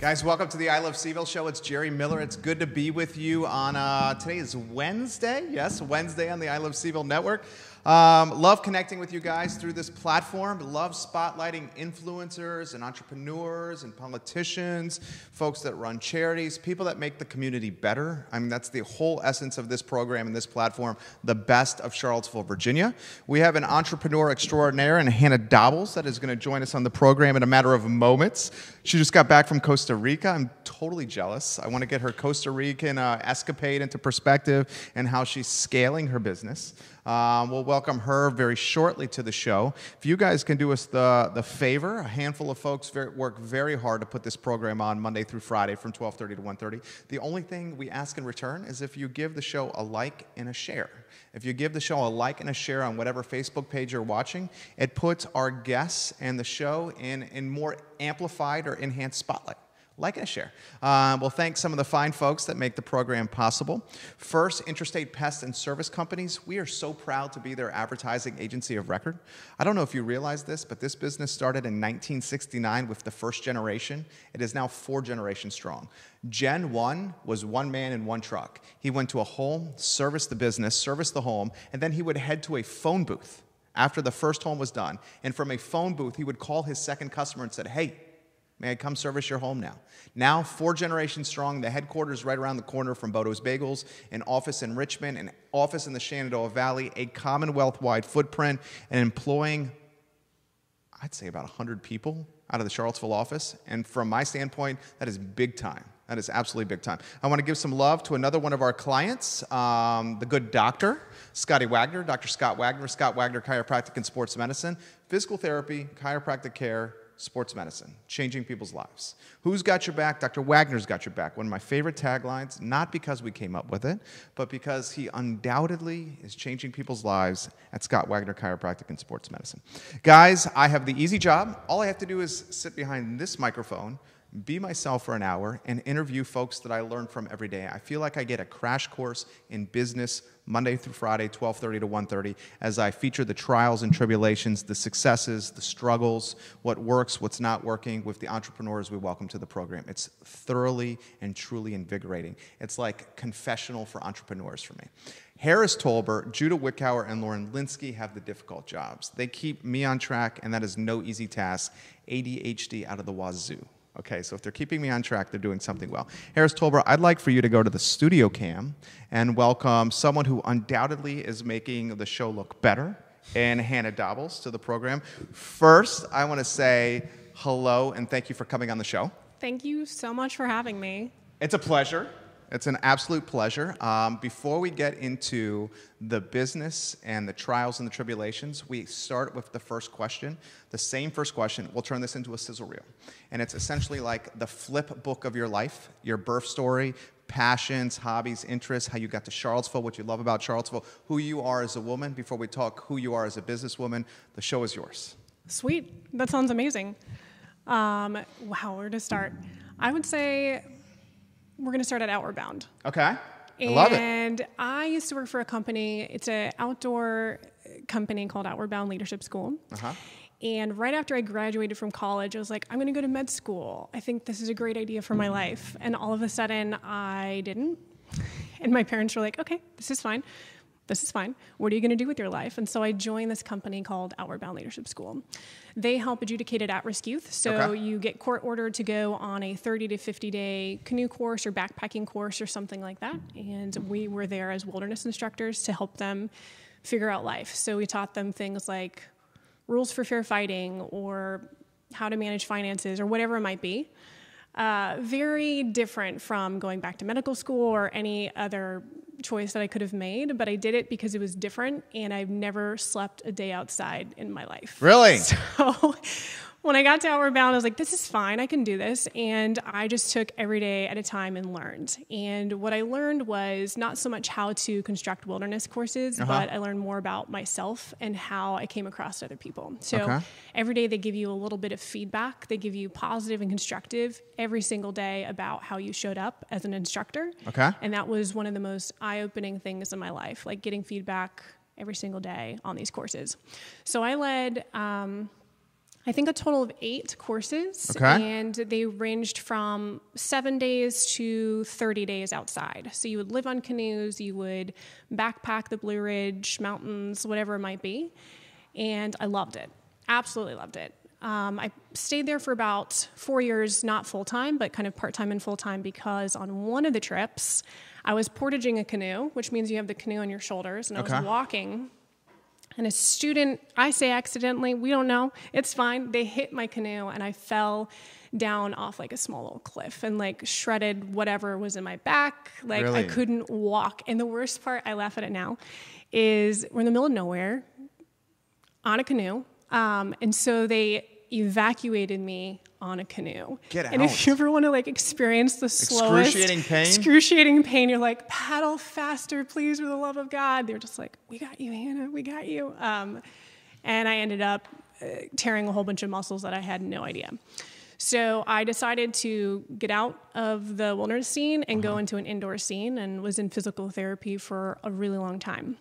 Guys, welcome to the I Love CVille Show. It's Jerry Miller. It's good to be with you on, today is Wednesday. Yes, Wednesday on the I Love CVille Network. Love connecting with you guys through this platform. Love spotlighting influencers and entrepreneurs and politicians, folks that run charities, people that make the community better. I mean, that's the whole essence of this program and this platform, the best of Charlottesville, Virginia. We have an entrepreneur extraordinaire in Hanna Dobbels that is going to join us on the program in a matter of moments. She just got back from Costa Rica. I'm totally jealous. I want to get her Costa Rican escapade into perspective and how she's scaling her business. We'll welcome her very shortly to the show. If you guys can do us the favor, a handful of folks work very hard to put this program on Monday through Friday from 12:30 to 1:30. The only thing we ask in return is if you give the show a like and a share. If you give the show a like and a share on whatever Facebook page you're watching, it puts our guests and the show in more amplified or enhanced spotlight. Like and share. We'll thank some of the fine folks that make the program possible. First, Intrastate Pest and Service Companies. We are so proud to be their advertising agency of record. I don't know if you realize this, but this business started in 1969 with the first generation. It is now 4 generations strong. Gen 1 was one man in one truck. He went to a home, serviced the business, serviced the home, and then he would head to a phone booth after the first home was done. And from a phone booth, he would call his second customer and said, "Hey, may I come service your home now?" Now, 4 generations strong, the headquarters right around the corner from Bodo's Bagels, an office in Richmond, an office in the Shenandoah Valley, a Commonwealth-wide footprint, and employing, I'd say, about 100 people out of the Charlottesville office. And from my standpoint, that is big time. That is absolutely big time. I want to give some love to another one of our clients, the good doctor, Scotty Wagner, Dr. Scott Wagner, Scott Wagner Chiropractic and Sports Medicine, physical therapy, chiropractic care, sports medicine, changing people's lives. Who's got your back? Dr. Wagner's got your back. One of my favorite taglines, not because we came up with it, but because he undoubtedly is changing people's lives at Scott Wagner Chiropractic and Sports Medicine. Guys, I have the easy job. All I have to do is sit behind this microphone, be myself for an hour, and interview folks that I learn from every day. I feel like I get a crash course in business Monday through Friday, 12:30 to 1:30, as I feature the trials and tribulations, the successes, the struggles, what works, what's not working with the entrepreneurs we welcome to the program. It's thoroughly and truly invigorating. It's like confessional for entrepreneurs for me. Harris Tolber, Judah Wickower, and Lauren Linsky have the difficult jobs. They keep me on track, and that is no easy task. ADHD out of the wazoo. Okay, so if they're keeping me on track, they're doing something well. Harris Tolber, I'd like for you to go to the studio cam and welcome someone who undoubtedly is making the show look better, and Hanna Dobbels to the program. First, I want to say hello and thank you for coming on the show. Thank you so much for having me. It's a pleasure. It's an absolute pleasure. Before we get into the business and the trials and the tribulations, we start with the first question. The same first question. We'll turn this into a sizzle reel. And it's essentially like the flip book of your life, your birth story, passions, hobbies, interests, how you got to Charlottesville, what you love about Charlottesville, who you are as a woman. Before we talk who you are as a businesswoman, the show is yours. Sweet. That sounds amazing. Wow, where to start? I would say we're going to start at Outward Bound. Okay. I love it. And I used to work for a company. It's an outdoor company called Outward Bound Leadership School. Uh-huh. And right after I graduated from college, I was like, I'm going to go to med school. I think this is a great idea for my life. And all of a sudden, I didn't. And my parents were like, okay, this is fine. This is fine. What are you going to do with your life? And so I joined this company called Outward Bound Leadership School. They help adjudicated at-risk youth. So you get court ordered to go on a 30 to 50-day canoe course or backpacking course or something like that. And we were there as wilderness instructors to help them figure out life. So we taught them things like rules for fair fighting or how to manage finances or whatever it might be. Very different from going back to medical school or any other choice that I could have made, but I did it because it was different, and I've never slept a day outside in my life. Really? So when I got to Outward Bound, I was like, this is fine. I can do this. And I just took every day at a time and learned. And what I learned was not so much how to construct wilderness courses, but I learned more about myself and how I came across other people. So every day they give you a little bit of feedback. They give you positive and constructive every single day about how you showed up as an instructor. Okay. And that was one of the most eye-opening things in my life, like getting feedback every single day on these courses. So I led I think a total of 8 courses, and they ranged from 7 days to 30 days outside. So you would live on canoes, you would backpack the Blue Ridge Mountains, whatever it might be, and I loved it. Absolutely loved it. I stayed there for about 4 years, not full-time, but kind of part-time and full-time, because on one of the trips, I was portaging a canoe, which means you have the canoe on your shoulders, and I was walking. And a student, I say accidentally, we don't know, it's fine. They hit my canoe and I fell down off like a small little cliff and like shredded whatever was in my back. Like I couldn't walk. And the worst part, I laugh at it now, is we're in the middle of nowhere on a canoe. And so they evacuated me on a canoe. Get out. And if you ever want to like experience the slowest excruciating pain, you're like, paddle faster, please, for the love of God. They're just like, we got you, Hanna, we got you. And I ended up tearing a whole bunch of muscles that I had no idea. So I decided to get out of the wilderness scene and go into an indoor scene, and was in physical therapy for a really long time.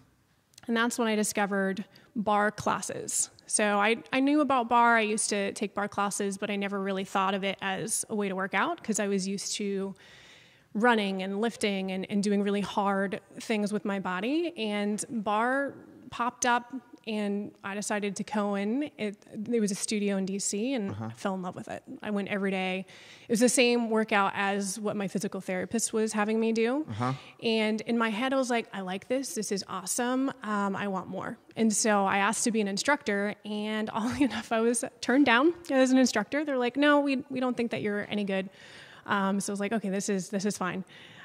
And that's when I discovered barre classes. So I knew about barre. I used to take barre classes, but I never really thought of it as a way to work out, because I was used to running and lifting and doing really hard things with my body. And barre popped up, and I decided to go in. There was a studio in DC, and I fell in love with it. I went every day. It was the same workout as what my physical therapist was having me do. And in my head, I was like, I like this. This is awesome. I want more. And so I asked to be an instructor, and oddly enough, I was turned down as an instructor. They're like, no, we don't think that you're any good. So I was like, okay, this is fine.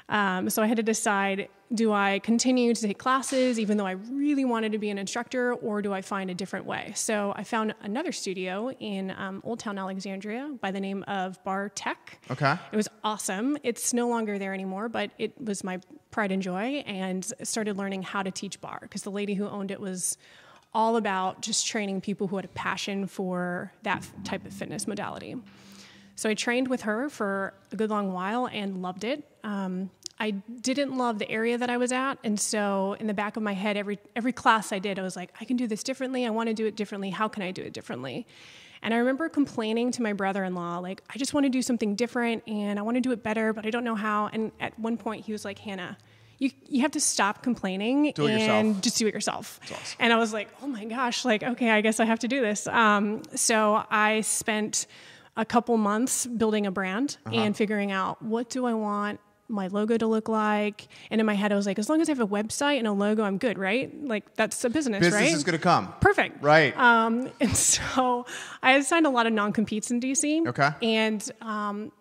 So I had to decide, do I continue to take classes even though I really wanted to be an instructor, or do I find a different way? So I found another studio in Old Town Alexandria by the name of Barre Tech. It was awesome. It's no longer there anymore, but it was my pride and joy, and started learning how to teach barre, because the lady who owned it was all about just training people who had a passion for that type of fitness modality. So I trained with her for a good long while and loved it. I didn't love the area that I was at, and so in the back of my head, every class I did, I was like, I can do this differently. I want to do it differently. How can I do it differently? And I remember complaining to my brother-in-law, like, I just want to do something different, and I want to do it better, but I don't know how. And at one point, he was like, Hanna, you have to stop complaining and just do it yourself. That's awesome. And I was like, oh my gosh, like, okay, I guess I have to do this. So I spent a couple months building a brand and figuring out, what do I want my logo to look like? And in my head, I was like, as long as I have a website and a logo, I'm good, right? Like, that's a business, right? Business is going to come. Perfect. Right. And so I had signed a lot of non-competes in DC. And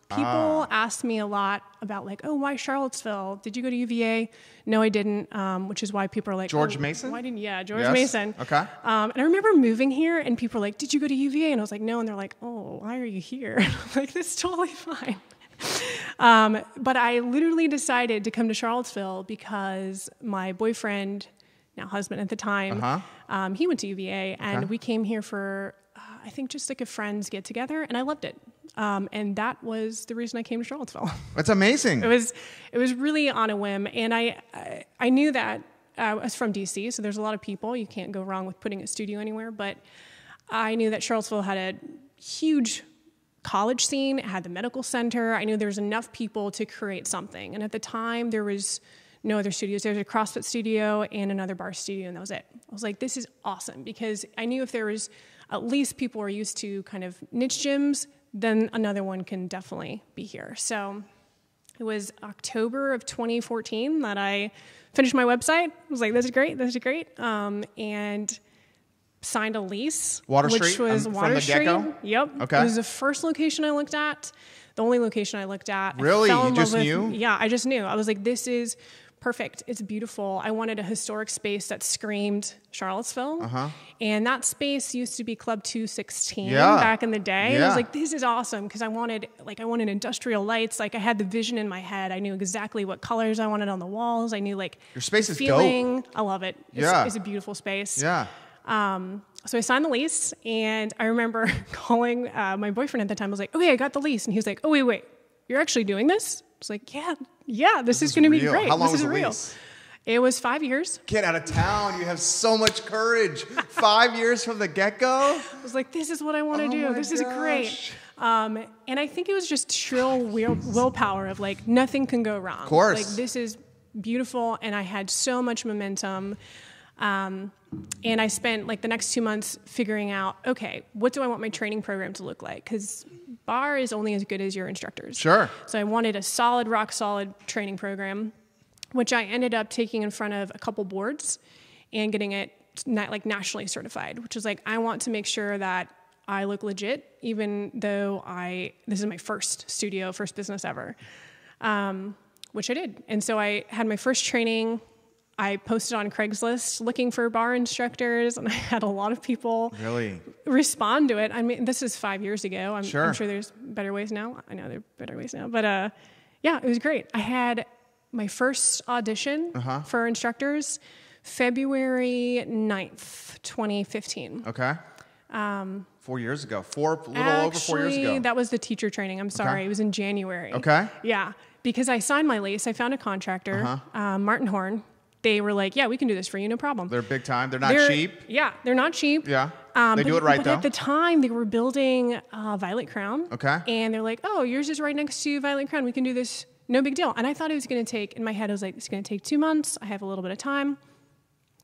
people asked me a lot about like, oh, why Charlottesville? Did you go to UVA? No, I didn't, which is why people are like, George Mason? Why didn't you? Yeah, George Mason. And I remember moving here, and people were like, did you go to UVA? And I was like, no. And they're like, oh, why are you here? And I'm like, this is totally fine. But I literally decided to come to Charlottesville because my boyfriend, now husband at the time, he went to UVA, and we came here for, I think, just like a friends get together, and I loved it. And that was the reason I came to Charlottesville. That's amazing. It was really on a whim, and I knew that I was from DC, so there's a lot of people. You can't go wrong with putting a studio anywhere, but I knew that Charlottesville had a huge college scene. It had the medical center. I knew there was enough people to create something. And at the time, there was no other studios. There was a CrossFit studio and another barre studio, and that was it. I was like, this is awesome, because I knew if there was at least people who are used to kind of niche gyms, then another one can definitely be here. So it was October of 2014 that I finished my website. I was like, this is great. And signed a lease, Water which Street, was from Water the Street. get-go? Yep. Okay. It was the first location I looked at, the only location I looked at. Really? I fell in You just love with, knew? Yeah, I just knew. I was like, this is perfect. It's beautiful. I wanted a historic space that screamed Charlottesville. And that space used to be Club 216 back in the day. And I was like, this is awesome, because I wanted industrial lights. Like, I had the vision in my head. I knew exactly what colors I wanted on the walls. I knew like your space is feeling. dope. I love it. It's a beautiful space. Yeah. So I signed the lease, and I remember calling my boyfriend at the time. I was like, okay, I got the lease. And he was like, oh, wait, you're actually doing this? I was like, yeah, this is going to be great. How long this was is the real. lease? It was 5 years. Get out of town. You have so much courage. 5 years from the get-go? I was like, this is what I want to do. This is great. And I think it was just shrill willpower of like, nothing can go wrong. Of course. Like, this is beautiful. And I had so much momentum. And I spent like the next 2 months figuring out, okay, what do I want my training program to look like? Because barre is only as good as your instructors. Sure. So I wanted a solid, rock solid training program, which I ended up taking in front of a couple boards and getting it nationally certified, which is like, I want to make sure that I look legit, even though this is my first business ever, which I did. And so I had my first training. I posted on Craigslist looking for barre instructors, and I had a lot of people really respond to it. I mean, this is 5 years ago. I'm sure there's better ways now. I know there are better ways now, but yeah, it was great. I had my first audition for instructors February 9th, 2015. Okay. 4 years ago. Over 4 years ago. That was the teacher training. I'm sorry. Okay. It was in January. Okay. Yeah. Because I signed my lease. I found a contractor, Martin Horn. They were like, yeah, we can do this for you. No problem. They're big time. They're not cheap. Yeah. They're not cheap. Yeah. They do it right, though. At the time, they were building Violet Crown. Okay. And they're like, oh, yours is right next to Violet Crown. We can do this. No big deal. And I thought it was going to take, in my head, I was like, it's going to take 2 months. I have a little bit of time.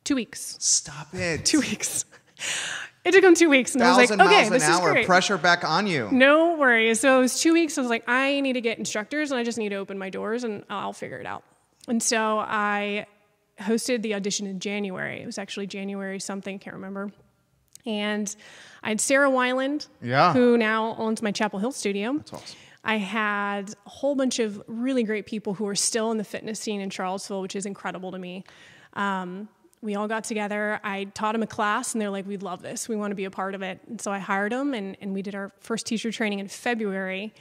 2 weeks. Stop it. 2 weeks. It took them 2 weeks. And I was like, okay, this is great. Pressure back on you. No worries. So it was 2 weeks. I was like, I need to get instructors, and I just need to open my doors, and I'll figure it out. And so I hosted the audition in January. It was actually January something, can't remember. And I had Sarah Weiland, who now owns my Chapel Hill studio. That's awesome. I had a whole bunch of really great people who are still in the fitness scene in Charlottesville, which is incredible to me. We all got together. I taught them a class, and they're like, we love this. We want to be a part of it. And so I hired them, and we did our first teacher training in February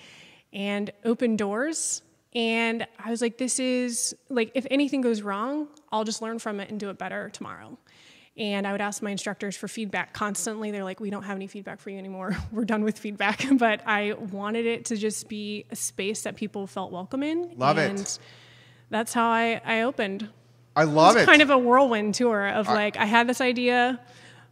and opened doors. And I was like, this is, like, if anything goes wrong, I'll just learn from it and do it better tomorrow. And I would ask my instructors for feedback constantly. They're like, we don't have any feedback for you anymore. We're done with feedback. But I wanted it to just be a space that people felt welcome in. Love it. And that's how I opened. I love it. It's kind of a whirlwind tour of like, I had this idea.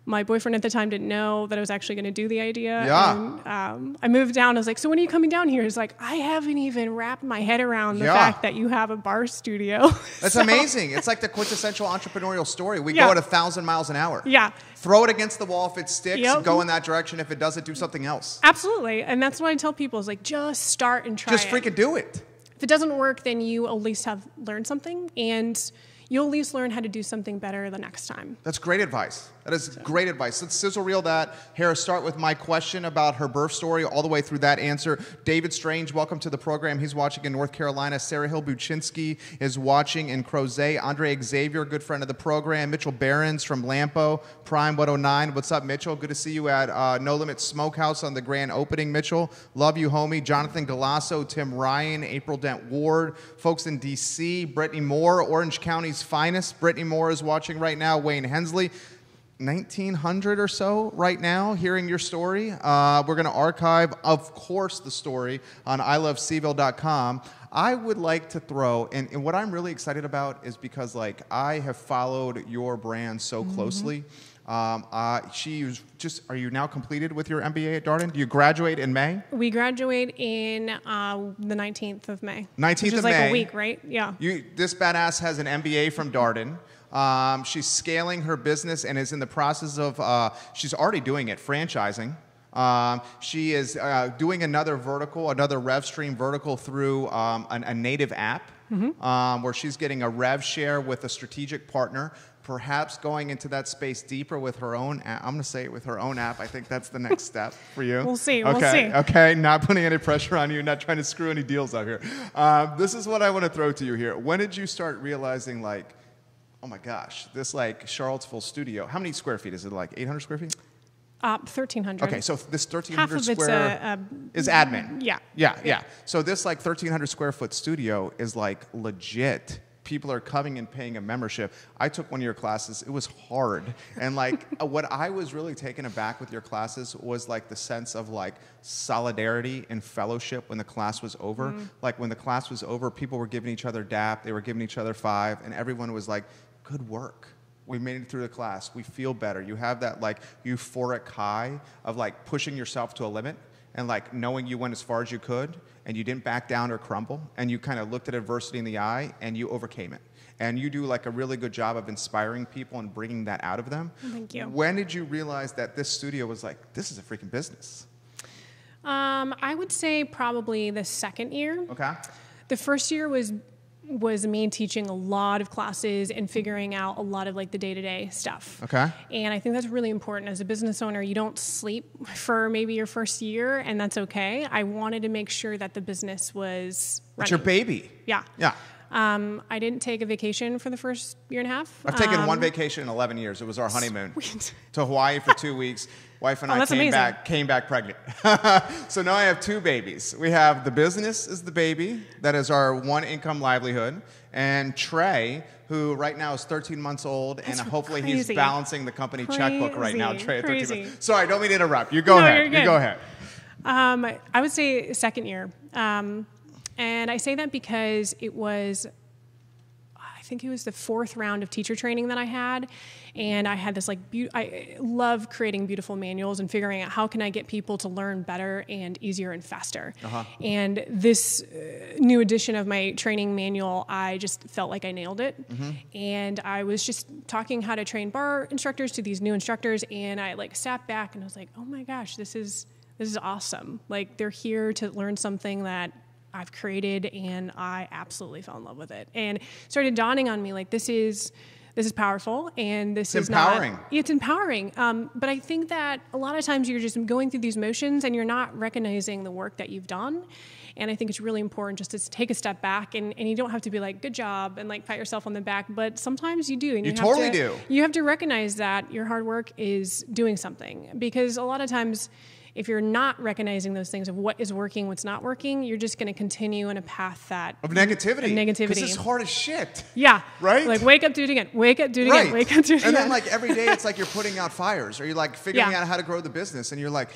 My boyfriend at the time didn't know that I was actually going to do the idea. Yeah. And I moved down. I was like, so when are you coming down here? He's like, I haven't even wrapped my head around the fact that you have a barre studio. That's amazing. It's like the quintessential entrepreneurial story. We go at 1,000 miles an hour. Yeah. Throw it against the wall if it sticks. Go in that direction. If it doesn't, do something else. Absolutely. And that's what I tell people is like, just start and try Just freaking do it. If it doesn't work, then you at least have learned something, and you'll at least learn how to do something better the next time. That's great advice. That is great advice. Let's sizzle reel that. Harris, start with my question about her birth story all the way through that answer. David Strange, welcome to the program. He's watching in North Carolina. Sarah Hill Buczynski is watching in Crozet. Andre Xavier, good friend of the program. Mitchell Behrens from Lampo, Prime 109. What's up, Mitchell? Good to see you at No Limit Smokehouse on the grand opening, Mitchell. Love you, homie. Jonathan Galasso, Tim Ryan, April Dent Ward, folks in D.C., Brittany Moore, Orange County's finest. Brittany Moore is watching right now. Wayne Hensley. 1,900 or so right now hearing your story. We're going to archive, of course, the story on ilovecville.com. I would like to throw, and what I'm really excited about is because, like, I have followed your brand so closely. Are you now completed with your MBA at Darden? Do you graduate in May? We graduate in the 19th of May. 19th which is of like May. A week, right? Yeah. This badass has an MBA from Darden. She's scaling her business and is in the process of, she's already doing it, franchising. She is doing another RevStream vertical through a native app where she's getting a rev share with a strategic partner, perhaps going into that space deeper with her own app. I'm going to say it with her own app. I think that's the next step for you. We'll see. Okay, not putting any pressure on you, not trying to screw any deals out here. This is what I want to throw to you here. When did you start realizing, like, oh my gosh, this like Charlottesville studio, how many square feet? Is it like 800 square feet? 1,300. Okay, so this 1,300 Half of square is admin. Yeah. So this like 1,300 square foot studio is like legit people are coming and paying a membership. I took one of your classes. It was hard. And like what I was really taken aback with your classes was like the sense of like solidarity and fellowship when the class was over. Like when the class was over, people were giving each other dap, they were giving each other five, and everyone was like, good work. We made it through the class. We feel better. You have that like euphoric high of like pushing yourself to a limit and like knowing you went as far as you could and you didn't back down or crumble and you kind of looked at adversity in the eye and you overcame it. And you do like a really good job of inspiring people and bringing that out of them. Thank you. When did you realize that this studio was like, this is a freaking business? I would say probably the second year. Okay. The first year was me teaching a lot of classes and figuring out a lot of like the day-to-day stuff. Okay. And I think that's really important. As a business owner, you don't sleep for maybe your first year, and that's okay. I wanted to make sure that the business was running. It's your baby. Yeah. Yeah. I didn't take a vacation for the first year and a half. I've taken one vacation in 11 years. It was our honeymoon. Sweet. To Hawaii for 2 weeks. Wife and I came back pregnant. So now I have two babies. We have the business is the baby. That is our one income livelihood. And Trey, who right now is 13 months old, and hopefully he's balancing the company checkbook right now. Trey at 13 months. Sorry, I don't mean to interrupt. You go ahead. You go ahead. I would say second year. And I say that because it was, I think it was the fourth round of teacher training that I had. And I had this like, I love creating beautiful manuals and figuring out how can I get people to learn better and easier and faster. And this new edition of my training manual, I just felt like I nailed it. And I was just talking how to train bar instructors to these new instructors. And I like sat back and I was like, oh my gosh, this is awesome. Like they're here to learn something that I've created, and I absolutely fell in love with it. And started dawning on me like this is powerful, and this is empowering. It's empowering. But I think that a lot of times you're just going through these motions and you're not recognizing the work that you've done. And I think it's really important just to take a step back, and you don't have to be like, good job, and like pat yourself on the back, but sometimes you do. And you totally do. You have to recognize that your hard work is doing something, because a lot of times if you're not recognizing those things of what is working, what's not working, you're just going to continue in a path of negativity. Because it's hard as shit. Yeah. Right? Like, wake up, do it again. Wake up, do it again. Wake up, do it again. And then, like, every day it's like you're putting out fires, or you're, like, figuring out how to grow the business, and you're like,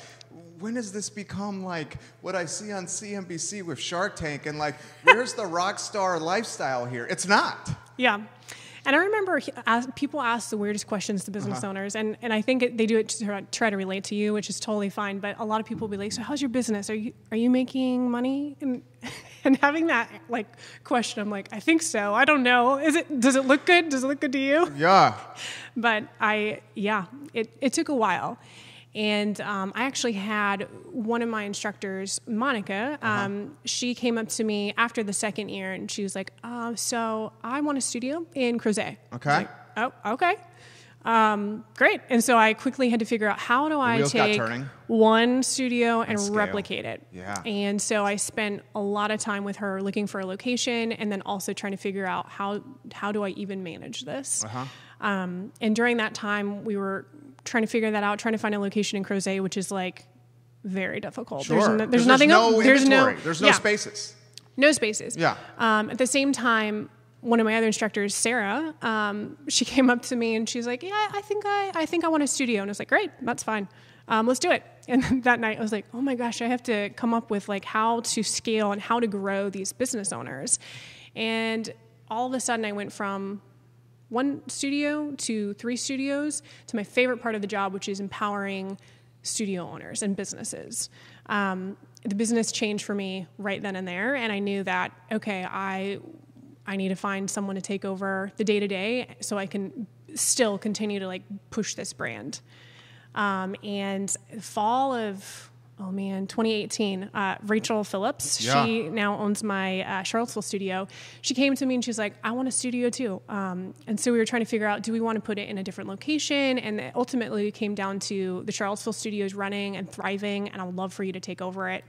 when does this become like what I see on CNBC with Shark Tank, and, like, where's the rock star lifestyle here? It's not. Yeah. And I remember people ask the weirdest questions to business owners, and I think they do it to try to relate to you, which is totally fine. But a lot of people will be like, "So how's your business? Are you making money?" And having that like question, I'm like, "I think so. I don't know. Does it look good? Does it look good to you?" Yeah. But it took a while. And I actually had one of my instructors, Monica, she came up to me after the second year, and she was like, so I want a studio in Crozet. Okay. I was like, oh, okay. Great. And so I quickly had to figure out, how do I take one studio and replicate it? Yeah. And so I spent a lot of time with her looking for a location, and then also trying to figure out how do I even manage this? And during that time, we were trying to figure that out, trying to find a location in Crozet, which is like very difficult. Sure. There's nothing. There's no spaces. No spaces. Yeah. At the same time, one of my other instructors, Sarah, she came up to me and she's like, "Yeah, I think I want a studio." And I was like, "Great, that's fine. Let's do it." And that night I was like, "Oh my gosh, I have to come up with like how to scale and how to grow these business owners." And all of a sudden I went from one studio to 3 studios to my favorite part of the job, which is empowering studio owners and businesses. The business changed for me right then and there, and I knew that, okay, I need to find someone to take over the day-to-day so I can still continue to like push this brand. And fall of 2018, Rachel Phillips, she now owns my Charlottesville studio. She came to me and she's like, "I want a studio too." And so we were trying to figure out, do we want to put it in a different location? And ultimately it came down to the Charlottesville studio is running and thriving, and I would love for you to take over it.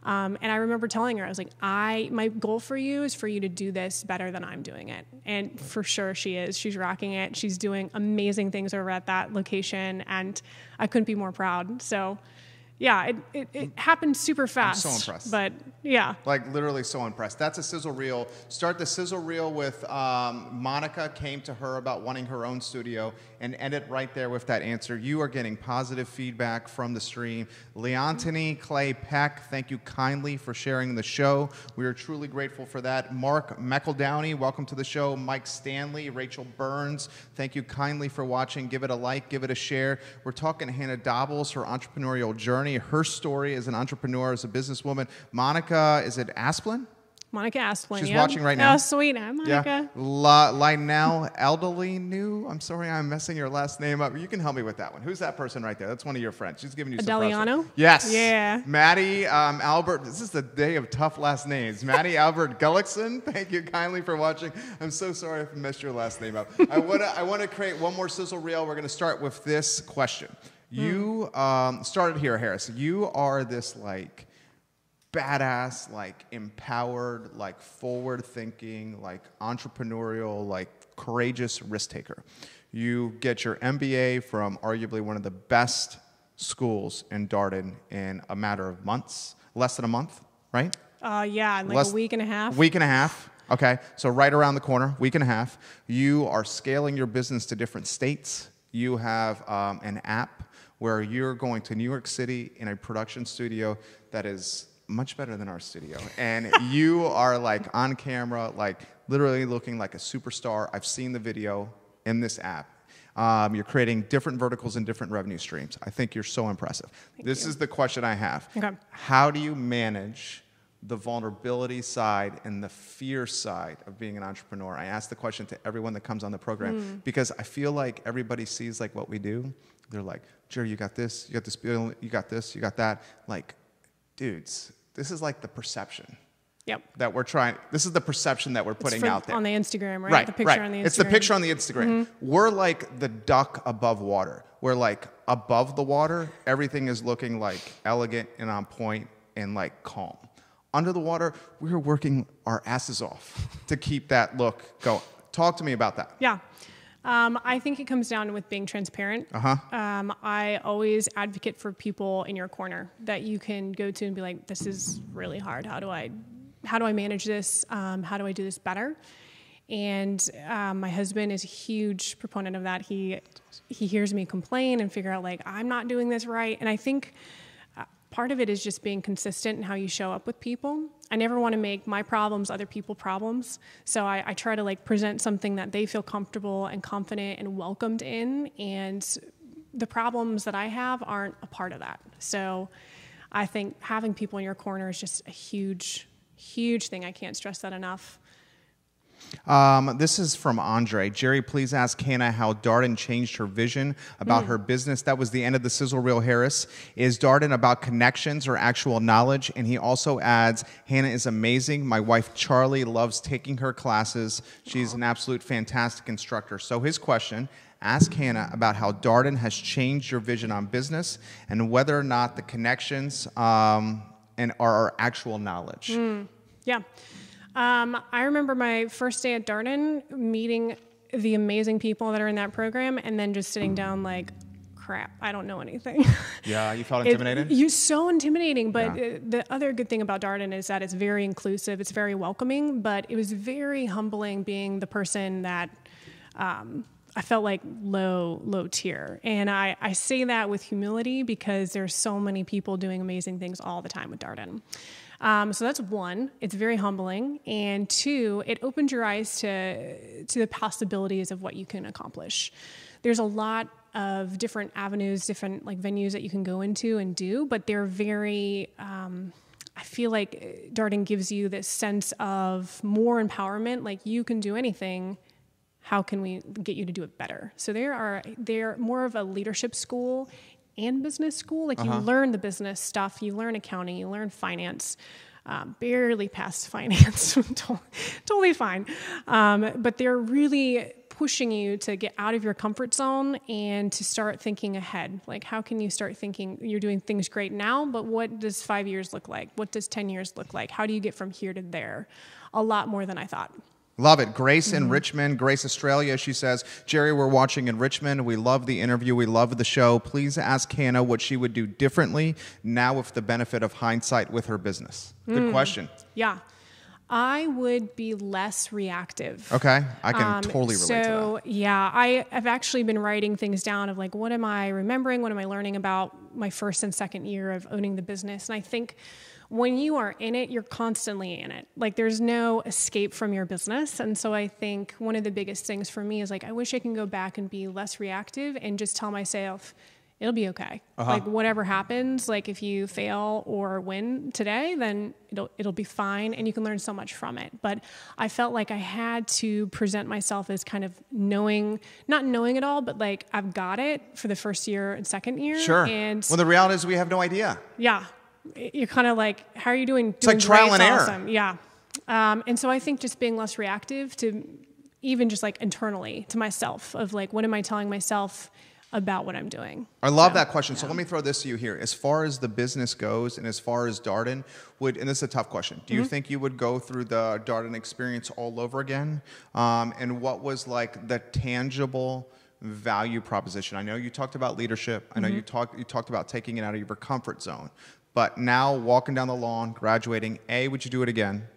And I remember telling her, I was like, my goal for you is for you to do this better than I'm doing it. And for sure she is. She's rocking it. She's doing amazing things over at that location, and I couldn't be more proud. So Yeah, it happened super fast. I'm so impressed. But yeah. Like literally so impressed. That's a sizzle reel. Start the sizzle reel with Monica came to her about wanting her own studio, and end it right there with that answer. You are getting positive feedback from the stream. Leontini Clay Peck, thank you kindly for sharing the show. We are truly grateful for that. Mark McEldowney, welcome to the show. Mike Stanley, Rachel Burns, thank you kindly for watching. Give it a like, give it a share. We're talking to Hanna Dobbels, her entrepreneurial journey, her story as an entrepreneur, as a businesswoman. Monica, is it Asplin? Monica Asplin. She's watching right now. Oh, sweet. Hi, Monica. Yeah. Lionel Elderly New. I'm sorry, I'm messing your last name up. You can help me with that one. Who's that person right there? That's one of your friends. She's giving you some pressure. Adeliano? Yes. Yeah. Maddie Albert. This is the day of tough last names. Maddie Albert Gullickson. Thank you kindly for watching. I'm so sorry if I messed your last name up. I want to create one more sizzle reel. We're going to start with this question. You started here, Harris. You are this like badass, like empowered, like forward-thinking, like entrepreneurial, like courageous risk taker. You get your MBA from arguably one of the best schools in Darden in a matter of months, less than a month, right? Yeah, in like a week and a half. Week and a half. Okay, so right around the corner, week and a half. You are scaling your business to different states. You have an app where you're going to New York City in a production studio that is much better than our studio. And you are like on camera, like literally looking like a superstar. I've seen the video in this app. You're creating different verticals and different revenue streams. I think you're so impressive. This is the question I have. Okay. How do you manage the vulnerability side and the fear side of being an entrepreneur? I ask the question to everyone that comes on the program because I feel like everybody sees like what we do. They're like, Jerry, you got this bill, you got this, you got that. Like, dudes, this is like the perception. Yep. That we're trying. This is the perception that we're putting out there on the Instagram, right? Right. The picture right. on the Instagram. It's the picture on the Instagram. We're like the duck above water. We're like above the water. Everything is looking like elegant and on point and like calm. Under the water, we're working our asses off to keep that look going. Talk to me about that. Yeah. I think it comes down with being transparent. I always advocate for people in your corner that you can go to and be like, this is really hard. How do I manage this? How do I do this better? And my husband is a huge proponent of that. He hears me complain and figure out like, I'm not doing this right. And I think part of it is just being consistent in how you show up with people. I never want to make my problems other people's problems. So I try to like present something that they feel comfortable and confident and welcomed in. And the problems that I have aren't a part of that. So I think having people in your corner is just a huge, huge thing. I can't stress that enough. This is from Andre. Jerry, please ask Hanna how Darden changed her vision about her business. That was the end of the sizzle reel, Harris. Is Darden about connections or actual knowledge? And he also adds, Hanna is amazing. My wife, Charlie, loves taking her classes. She's an absolute fantastic instructor. So his question, ask Hanna about how Darden has changed your vision on business and whether or not the connections and are actual knowledge. Yeah. I remember my first day at Darden meeting the amazing people that are in that program and then just sitting down like, crap, I don't know anything. Yeah, you felt intimidated? You're so intimidating, but the other good thing about Darden is that it's very inclusive, it's very welcoming, but it was very humbling being the person that I felt like low tier. And I say that with humility because there's so many people doing amazing things all the time with Darden. So that's one, it's very humbling. And two, it opens your eyes to the possibilities of what you can accomplish. There's a lot of different avenues, different like venues that you can go into and do, but they're very, I feel like Darden gives you this sense of more empowerment, like you can do anything. How can we get you to do it better? So they're more of a leadership school and business school. Like you learn the business stuff, you learn accounting, you learn finance, barely passed finance, totally fine. But they're really pushing you to get out of your comfort zone and to start thinking ahead. Like how can you start thinking, you're doing things great now, but what does 5 years look like? What does 10 years look like? How do you get from here to there? A lot more than I thought. Love it. Grace in Richmond, Grace Australia, she says, Jerry, we're watching in Richmond. We love the interview. We love the show. Please ask Hanna what she would do differently now with the benefit of hindsight with her business. Good question. Yeah. I would be less reactive. Okay. I can totally relate to that. So, yeah, I've actually been writing things down of like, what am I remembering? What am I learning about my first and second year of owning the business? And I think when you are in it, you're constantly in it. Like there's no escape from your business. And so I think one of the biggest things for me is like, I wish I can go back and be less reactive and just tell myself, it'll be okay. Like whatever happens, like if you fail or win today, then it'll be fine and you can learn so much from it. But I felt like I had to present myself as kind of not knowing it all, but like I've got it for the first year and second year. Sure. And well, the reality is we have no idea. Yeah. You're kind of like, how are you doing? It's like trial and error. Awesome. Yeah. And so I think just being less reactive to even just like internally to myself of like, what am I telling myself about what I'm doing? I love that question. So let me throw this to you here. As far as the business goes and as far as Darden, and this is a tough question, do you think you would go through the Darden experience all over again? And what was like the tangible value proposition? I know you talked about leadership. I know you talked about taking it out of your comfort zone. But now walking down the lawn, graduating, A, would you do it again?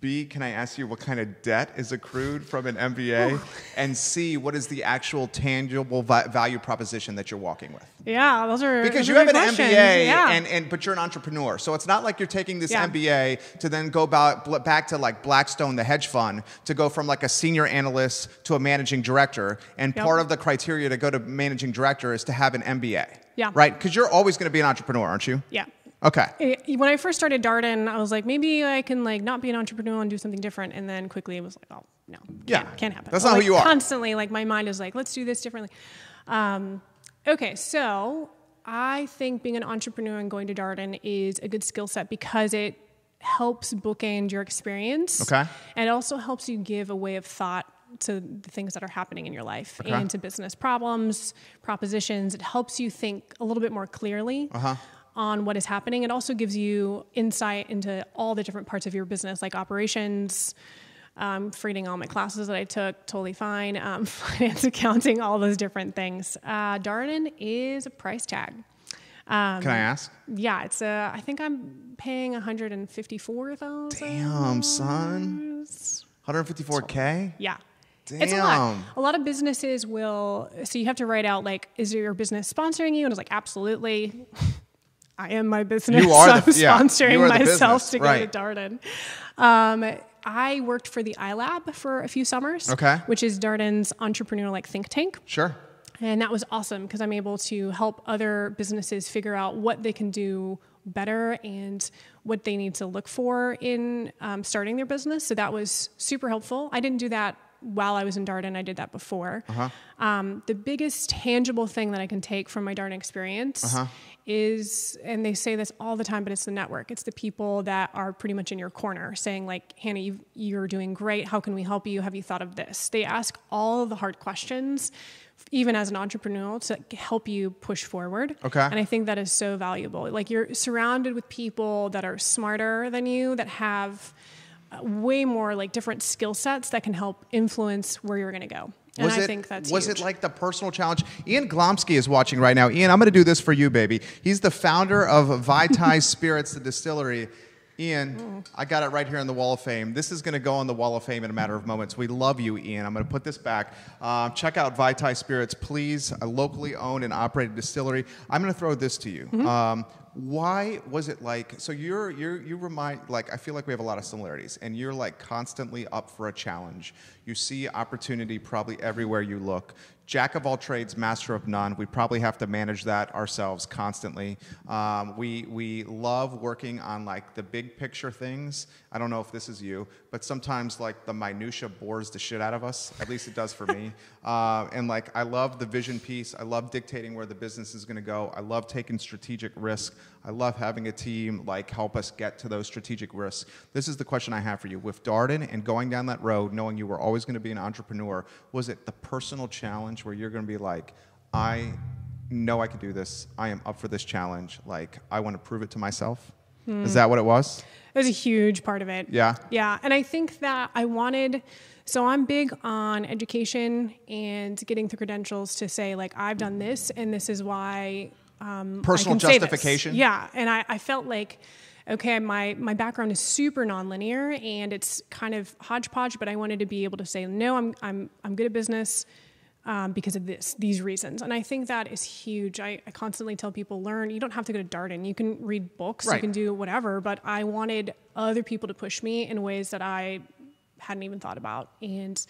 B, can I ask you what kind of debt is accrued from an MBA? And C, what is the actual tangible value proposition that you're walking with? Yeah, those are because you have an MBA, but you're an entrepreneur. So it's not like you're taking this MBA to then go back to like Blackstone, the hedge fund, to go from like a senior analyst to a managing director. And part of the criteria to go to managing director is to have an MBA. Yeah. Right? Because you're always going to be an entrepreneur, aren't you? Yeah. Okay. When I first started Darden, I was like, maybe I can like not be an entrepreneur and do something different. And then quickly it was like, oh, no, can't happen. That's not who you are. Constantly, like my mind is like, let's do this differently. Okay, so I think being an entrepreneur and going to Darden is a good skill set because it helps bookend your experience. Okay. And it also helps you give a way of thought to the things that are happening in your life and to business problems, propositions. It helps you think a little bit more clearly on what is happening. It also gives you insight into all the different parts of your business, like operations, reading all my classes that I took, totally fine, finance, accounting, all those different things. Darden is a price tag. Can I ask? Yeah, it's I think I'm paying $154,000. Damn, son. $154K? Yeah. Damn. It's a lot. A lot of businesses will, so you have to write out like, is your business sponsoring you? And it's like, absolutely. I am my business. You are I'm sponsoring myself to go right. to Darden. I worked for the iLab for a few summers, which is Darden's entrepreneurial like think tank. Sure. And that was awesome because I'm able to help other businesses figure out what they can do better and what they need to look for in starting their business. So that was super helpful. I didn't do that while I was in Darden. I did that before. The biggest tangible thing that I can take from my Darden experience is, and they say this all the time, but it's the network. It's the people that are pretty much in your corner saying like, Hanna, you're doing great. How can we help you? Have you thought of this? They ask all the hard questions, even as an entrepreneur, to help you push forward. And I think that is so valuable. Like you're surrounded with people that are smarter than you, that have way more like different skill sets that can help influence where you're going to go. And I think that's Was huge. it like the personal challenge? Ian Glomsky is watching right now. Ian, I'm going to do this for you, baby. He's the founder of Vitae Spirits, the distillery. Ian, I got it right here in the Wall of Fame. This is going to go on the Wall of Fame in a matter of moments. We love you, Ian. I'm going to put this back. Check out Vitae Spirits, please. A locally owned and operated distillery. I'm going to throw this to you. Why was it like, so you remind, like, I feel like we have a lot of similarities, and you're like constantly up for a challenge. You see opportunity probably everywhere you look. Jack of all trades, master of none. We probably have to manage that ourselves constantly. We love working on like the big picture things. I don't know if this is you, but sometimes like the minutia bores the shit out of us. At least it does for me. And like I love the vision piece. I love dictating where the business is going to go. I love taking strategic risks. I love having a team like help us get to those strategic risks. This is the question I have for you. With Darden and going down that road, knowing you were always going to be an entrepreneur, was it the personal challenge where you're going to be like, I know I can do this. I am up for this challenge. Like, I want to prove it to myself? Is that what it was? It was a huge part of it. Yeah. Yeah. And I think that so I'm big on education and getting the credentials to say, like, I've done this and this is why personal justification. Yeah. And I felt like, okay, my background is super nonlinear and it's kind of hodgepodge, but I wanted to be able to say, no, I'm good at business because of these reasons. And I think that is huge. I constantly tell people, you don't have to go to Darden. You can read books, right. You can do whatever, but I wanted other people to push me in ways that I hadn't even thought about. And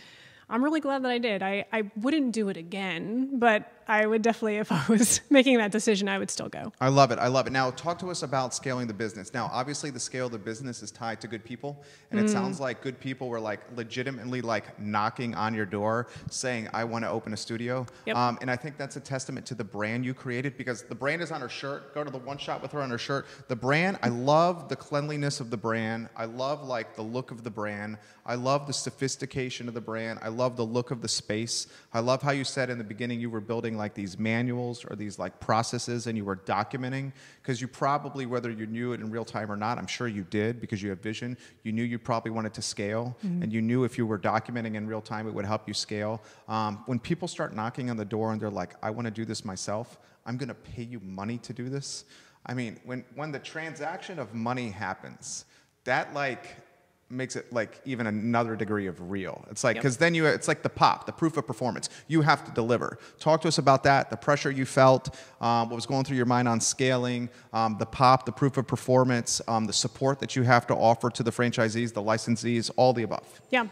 I'm really glad that I did. I wouldn't do it again, but I would definitely, if I was making that decision, I would still go. I love it. I love it. Now, talk to us about scaling the business. Now, obviously, the scale of the business is tied to good people, and it sounds like good people were like legitimately like knocking on your door saying, I want to open a studio. Yep. And I think that's a testament to the brand you created, because the brand is on her shirt. Go to the one shot with her on her shirt. The brand, I love the cleanliness of the brand. I love like the look of the brand. I love the sophistication of the brand. I love the look of the space. I love how you said in the beginning you were building like these manuals or these like processes and you were documenting, because you probably, whether you knew it in real time or not, I'm sure you did because you have vision, you knew you probably wanted to scale, and you knew if you were documenting in real time it would help you scale. When people start knocking on the door and they're like, I want to do this myself, I'm going to pay you money to do this. I mean, when the transaction of money happens, that like makes it like even another degree of real. It's like, because then it's like the proof of performance. You have to deliver. Talk to us about that, the pressure you felt, what was going through your mind on scaling, the proof of performance, the support that you have to offer to the franchisees, the licensees, all the above. Yeah.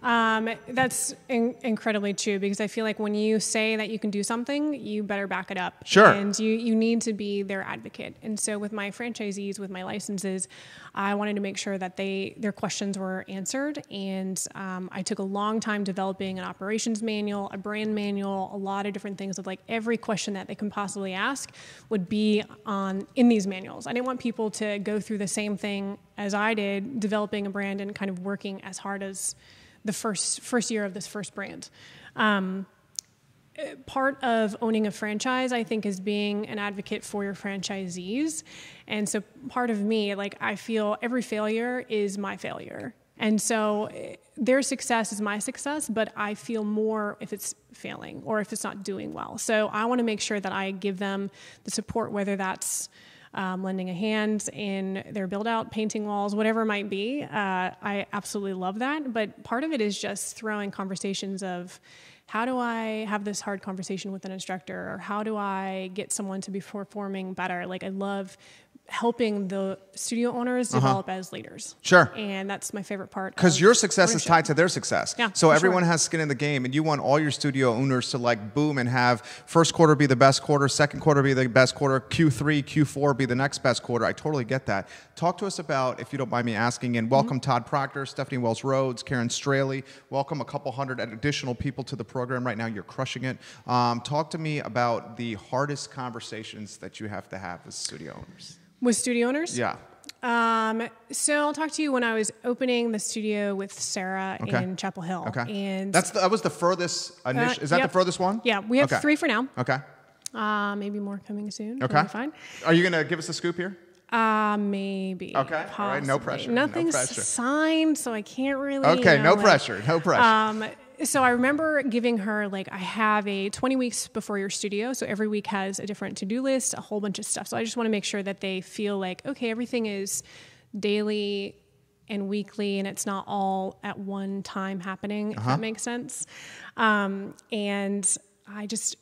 That's incredibly true, because I feel like when you say that you can do something, you better back it up. Sure. And you need to be their advocate. And so with my franchisees, with my licenses, I wanted to make sure that their questions were answered. And I took a long time developing an operations manual, a brand manual, a lot of different things of like every question that they can possibly ask would be in these manuals. I didn't want people to go through the same thing as I did, developing a brand and kind of working as hard as the first year of this first brand. Part of owning a franchise, I think, is being an advocate for your franchisees. And so part of me, like, I feel every failure is my failure. And so their success is my success, but I feel more if it's failing or if it's not doing well. So I want to make sure that I give them the support, whether that's lending a hand in their build out, painting walls, whatever it might be. I absolutely love that. But part of it is just throwing conversations of, how do I have this hard conversation with an instructor? Or how do I get someone to be performing better? Like, I love helping the studio owners develop as leaders. Sure. And that's my favorite part. Because your success is tied to their success. Yeah, so everyone has skin in the game, and you want all your studio owners to like boom and have first quarter be the best quarter, second quarter be the best quarter, Q3, Q4 be the next best quarter. I totally get that. Talk to us about, if you don't mind me asking, and welcome Todd Proctor, Stephanie Wells-Rhodes, Karen Straley. Welcome a couple hundred additional people to the program right now. You're crushing it. Talk to me about the hardest conversations that you have to have with studio owners. With studio owners? Yeah. So I'll talk to you when I was opening the studio with Sarah in Chapel Hill. Okay. And that was the furthest initial. Is that the furthest one? Yeah, we have 3 for now. Okay. Maybe more coming soon. Okay. Fine. Are you gonna give us a scoop here? Maybe. Okay. Possibly. All right. No pressure. Nothing's no pressure. signed, so I can't really. Okay. No pressure. No pressure. So I remember giving her, like, I have a 20 weeks before your studio. So every week has a different to-do list, a whole bunch of stuff. So I just want to make sure that they feel like, okay, everything is daily and weekly, and it's not all at one time happening, if that makes sense. And I just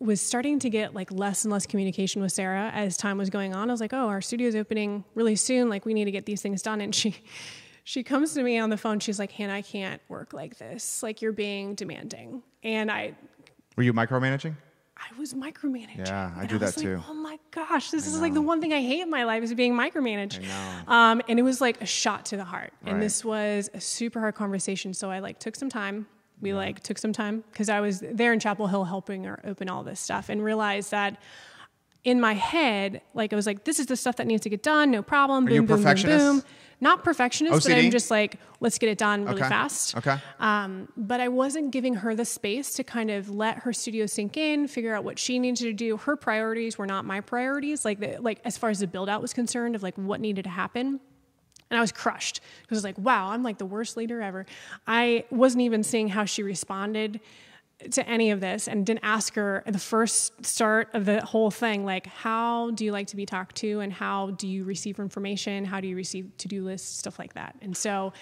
was starting to get like less and less communication with Sarah as time was going on. I was like, oh, our studio's opening really soon. Like, we need to get these things done. And she comes to me on the phone. She's like, Hanna, I can't work like this. Like, you're being demanding. And Were you micromanaging? I was micromanaging. Yeah, I do that too. Oh my gosh, this is like the one thing I hate in my life is being micromanaged. I know. And it was like a shot to the heart. Right. And this was a super hard conversation. So I took some time. We took some time because I was there in Chapel Hill helping her open all this stuff, and realized that in my head, like, I was like, this is the stuff that needs to get done. No problem. Are you a perfectionist? Boom, boom. not perfectionist, OCD? but I'm just like, let's get it done really Okay. fast. Okay. But I wasn't giving her the space to kind of let her studio sink in, figure out what she needed to do. Her priorities were not my priorities, like as far as the build out was concerned, of like what needed to happen. And I was crushed because I was like, wow, I'm like the worst leader ever. I wasn't even seeing how she responded to any of this, and didn't ask her at the first start of the whole thing, like, how do you like to be talked to, and how do you receive information? How do you receive to-do lists, stuff like that. And so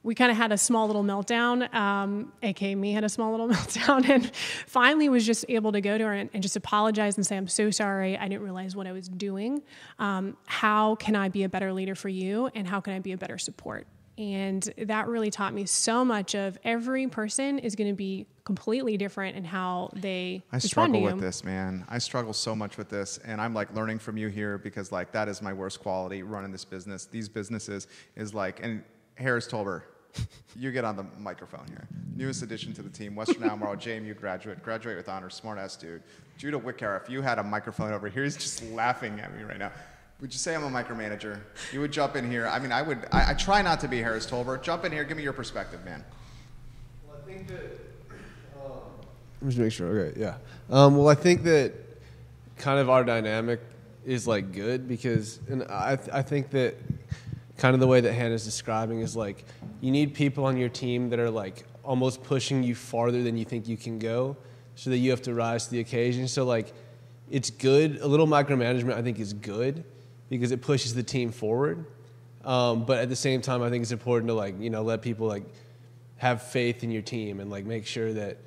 we kind of had a small little meltdown, aka me had a small little meltdown, and finally was just able to go to her and just apologize and say, I'm so sorry. I didn't realize what I was doing. How can I be a better leader for you? And how can I be a better support? And that really taught me so much of every person is going to be completely different in how they respond to you. I struggle with this, man. I struggle so much with this, and I'm like learning from you here, because like that is my worst quality, running this business. These businesses is like, and Harris Tolber, you get on the microphone here. Newest addition to the team, Western Albemarle, JMU graduate with honors, smart ass dude. Judah Wickar, if you had a microphone over here, he's just laughing at me right now. Would you say I'm a micromanager? You would jump in here. I mean, I try not to be Harris Tolbert. Jump in here. Give me your perspective, man. Well, I think that, let me just make sure. Okay, yeah. Well, I think that kind of our dynamic is like good, because, and I think that kind of the way that Hannah's describing is like, you need people on your team that are like almost pushing you farther than you think you can go, so that you have to rise to the occasion. So like, it's good. A little micromanagement, I think, is good, because it pushes the team forward. But at the same time, I think it's important to like, let people like have faith in your team, and like make sure that,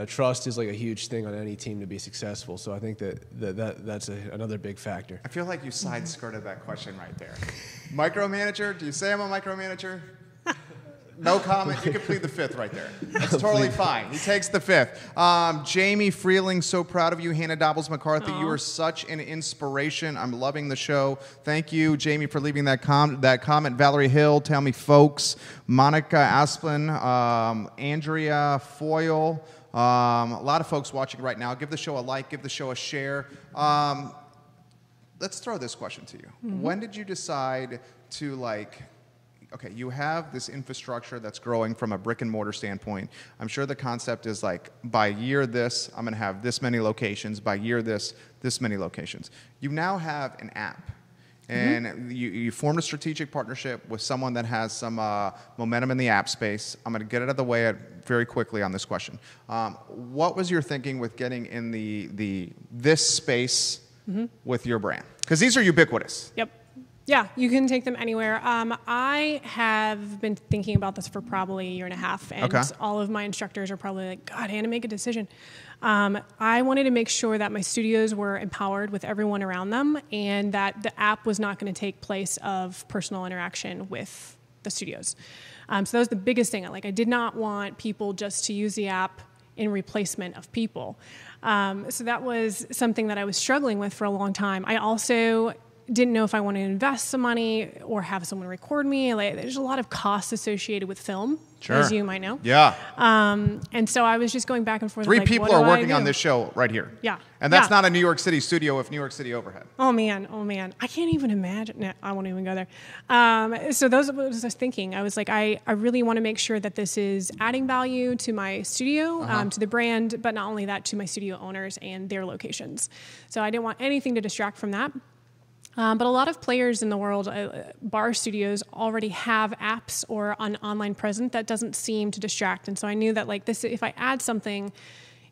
trust is like a huge thing on any team to be successful. So I think that's another big factor. I feel like you side-skirted that question right there. Micromanager? Do you say I'm a micromanager? No comment. You can plead the fifth right there. That's totally fine. He takes the fifth. Jamie Freeling, so proud of you. Hanna Dobbels-McCarthy, you are such an inspiration. I'm loving the show. Thank you, Jamie, for leaving that comment. Valerie Hill, Tammy Folks, Monica Asplin, Andrea Foyle. A lot of folks watching right now. Give the show a like. Give the show a share. Let's throw this question to you. Mm-hmm. When did you decide to like... Okay, you have this infrastructure that's growing from a brick and mortar standpoint. I'm sure the concept is like, by year this, I'm going to have this many locations. By year this many locations. You now have an app, and you formed a strategic partnership with someone that has some momentum in the app space. I'm going to get it out of the way very quickly on this question. What was your thinking with getting in this space with your brand? Because these are ubiquitous. Yep. Yeah, you can take them anywhere. I have been thinking about this for probably a year and a half, and all of my instructors are probably like, God, Hannah, make a decision. I wanted to make sure that my studios were empowered with everyone around them, and that the app was not going to take place of personal interaction with the studios. So that was the biggest thing. Like, I did not want people just to use the app in replacement of people. So that was something that I was struggling with for a long time. I also didn't know if I wanted to invest some money or have someone record me. Like, there's a lot of costs associated with film, as you might know. Yeah. And so I was just going back and forth. Three people are working on this show right here. Yeah. And that's not a New York City studio with New York City overhead. Oh, man. I can't even imagine. No, I won't even go there. So those what I was thinking. I was like, I really want to make sure that this is adding value to my studio, to the brand, but not only that, to my studio owners and their locations. So I didn't want anything to distract from that. But a lot of players in the world, bar studios, already have apps or an online presence that doesn't seem to distract. And so I knew that like this, if I add something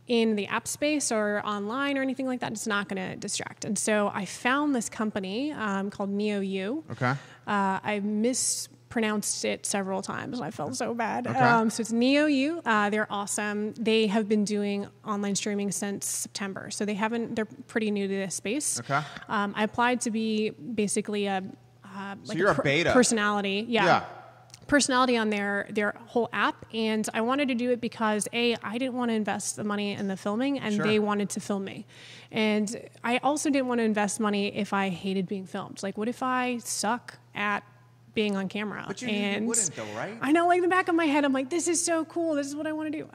in the app space or online or anything like that, it's not going to distract. And so I found this company called NeoU. Okay. I mispronounced it several times. I felt so bad. Okay. So it's NeoU. They're awesome. They have been doing online streaming since September. So they're pretty new to this space. Okay. I applied to be basically a beta personality. Yeah. Personality on their whole app. And I wanted to do it because I didn't want to invest the money in the filming, and they wanted to film me. And I also didn't want to invest money if I hated being filmed. Like, what if I suck at being on camera? But you wouldn't though, right? I know, like, in the back of my head, I'm like, this is so cool. This is what I want to do.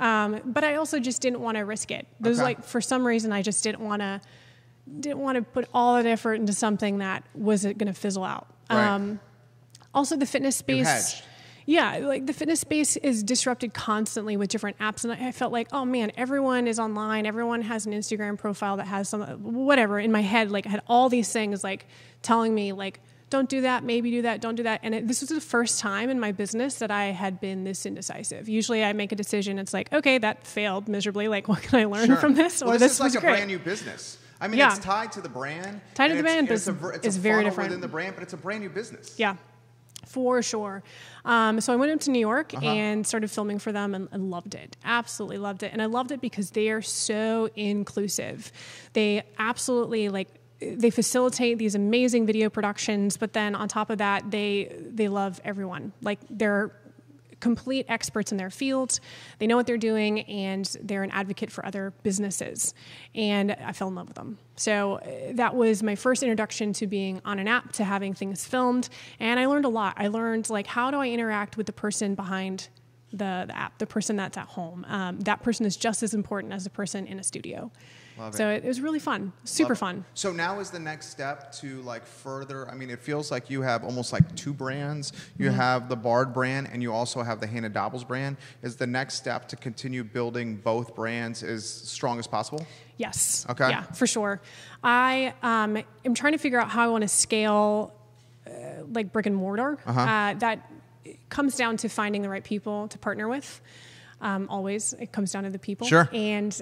But I also just didn't want to risk it. There's like, for some reason, I just didn't want to put all that effort into something that wasn't going to fizzle out. Right. Also, the fitness You space. hedged. Yeah, like the fitness space is disrupted constantly with different apps. And I felt like, oh man, everyone is online. Everyone has an Instagram profile that has some, whatever in my head, like I had all these things like telling me like, don't do that, maybe do that, don't do that. And this was the first time in my business that I had been this indecisive. Usually I make a decision. It's like, okay, that failed miserably. Like, what can I learn from this? Well, Or this this is like was a great. brand new business. I mean, Yeah. it's tied to the brand. Tied to the brand, but it's it's a very funnel different. within the brand, but it's a brand new business. Yeah, for sure. So I went up to New York and started filming for them and loved it. Absolutely loved it. And I loved it because they are so inclusive. They absolutely they facilitate these amazing video productions, but then on top of that, they love everyone. Like they're complete experts in their field. They know what they're doing, and they're an advocate for other businesses. And I fell in love with them. So that was my first introduction to being on an app, to having things filmed. And I learned a lot. I learned like, how do I interact with the person behind the app, the person that's at home? That person is just as important as the person in a studio. Love So it. it was really fun, super fun. So now is the next step to like further, I mean, it feels like you have almost like two brands. You have the Barre.d brand and you also have the Hanna Dobbels brand. Is the next step to continue building both brands as strong as possible? Yes. Okay. Yeah, for sure. I am trying to figure out how I want to scale like brick and mortar. That comes down to finding the right people to partner with. Always, it comes down to the people. Sure. And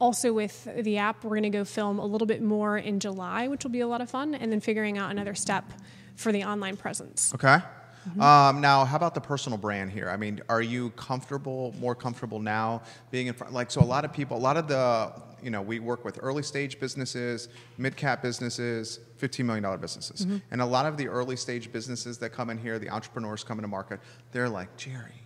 also with the app, we're going to go film a little bit more in July, which will be a lot of fun, and then figuring out another step for the online presence. Okay. Now, how about the personal brand here? I mean, are you more comfortable now being in front? Like, so a lot of the, we work with early stage businesses, mid-cap businesses, $15 million businesses. And a lot of the early stage businesses that come in here, the entrepreneurs come into market, they're like, Jerry,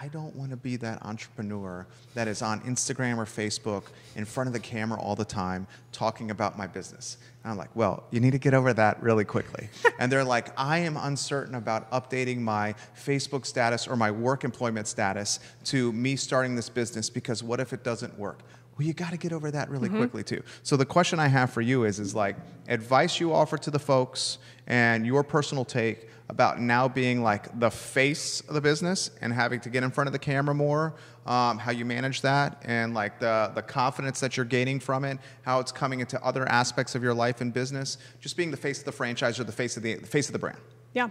I don't want to be that entrepreneur that is on Instagram or Facebook in front of the camera all the time talking about my business. And I'm like, well, you need to get over that really quickly. And they're like, I am uncertain about updating my Facebook status or my work employment status to me starting this business because what if it doesn't work? Well, you got to get over that really quickly too. So the question I have for you is like advice you offer to the folks and your personal take about now being like the face of the business and having to get in front of the camera more, how you manage that, and like the confidence that you're gaining from it, how it's coming into other aspects of your life and business, just being the face of the franchise or the face of the brand. Yeah.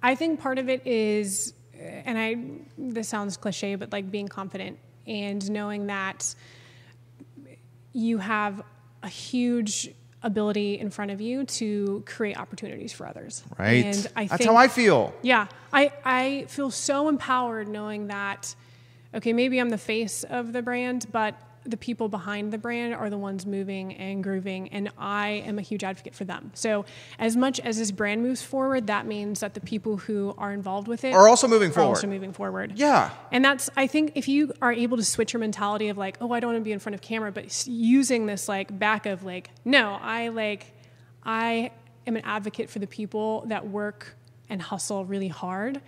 I think part of it is, and this sounds cliche, but like being confident and knowing that you have a huge ability in front of you to create opportunities for others. Right. And That's how I feel. Yeah. I feel so empowered knowing that, okay, maybe I'm the face of the brand, but the people behind the brand are the ones moving and grooving, and I am a huge advocate for them. So as much as this brand moves forward, that means that the people who are involved with it Are also moving forward. Yeah. And that's, I think if you are able to switch your mentality of like, oh, I don't want to be in front of camera, but using this like back of like, no, I am an advocate for the people that work and hustle really hard.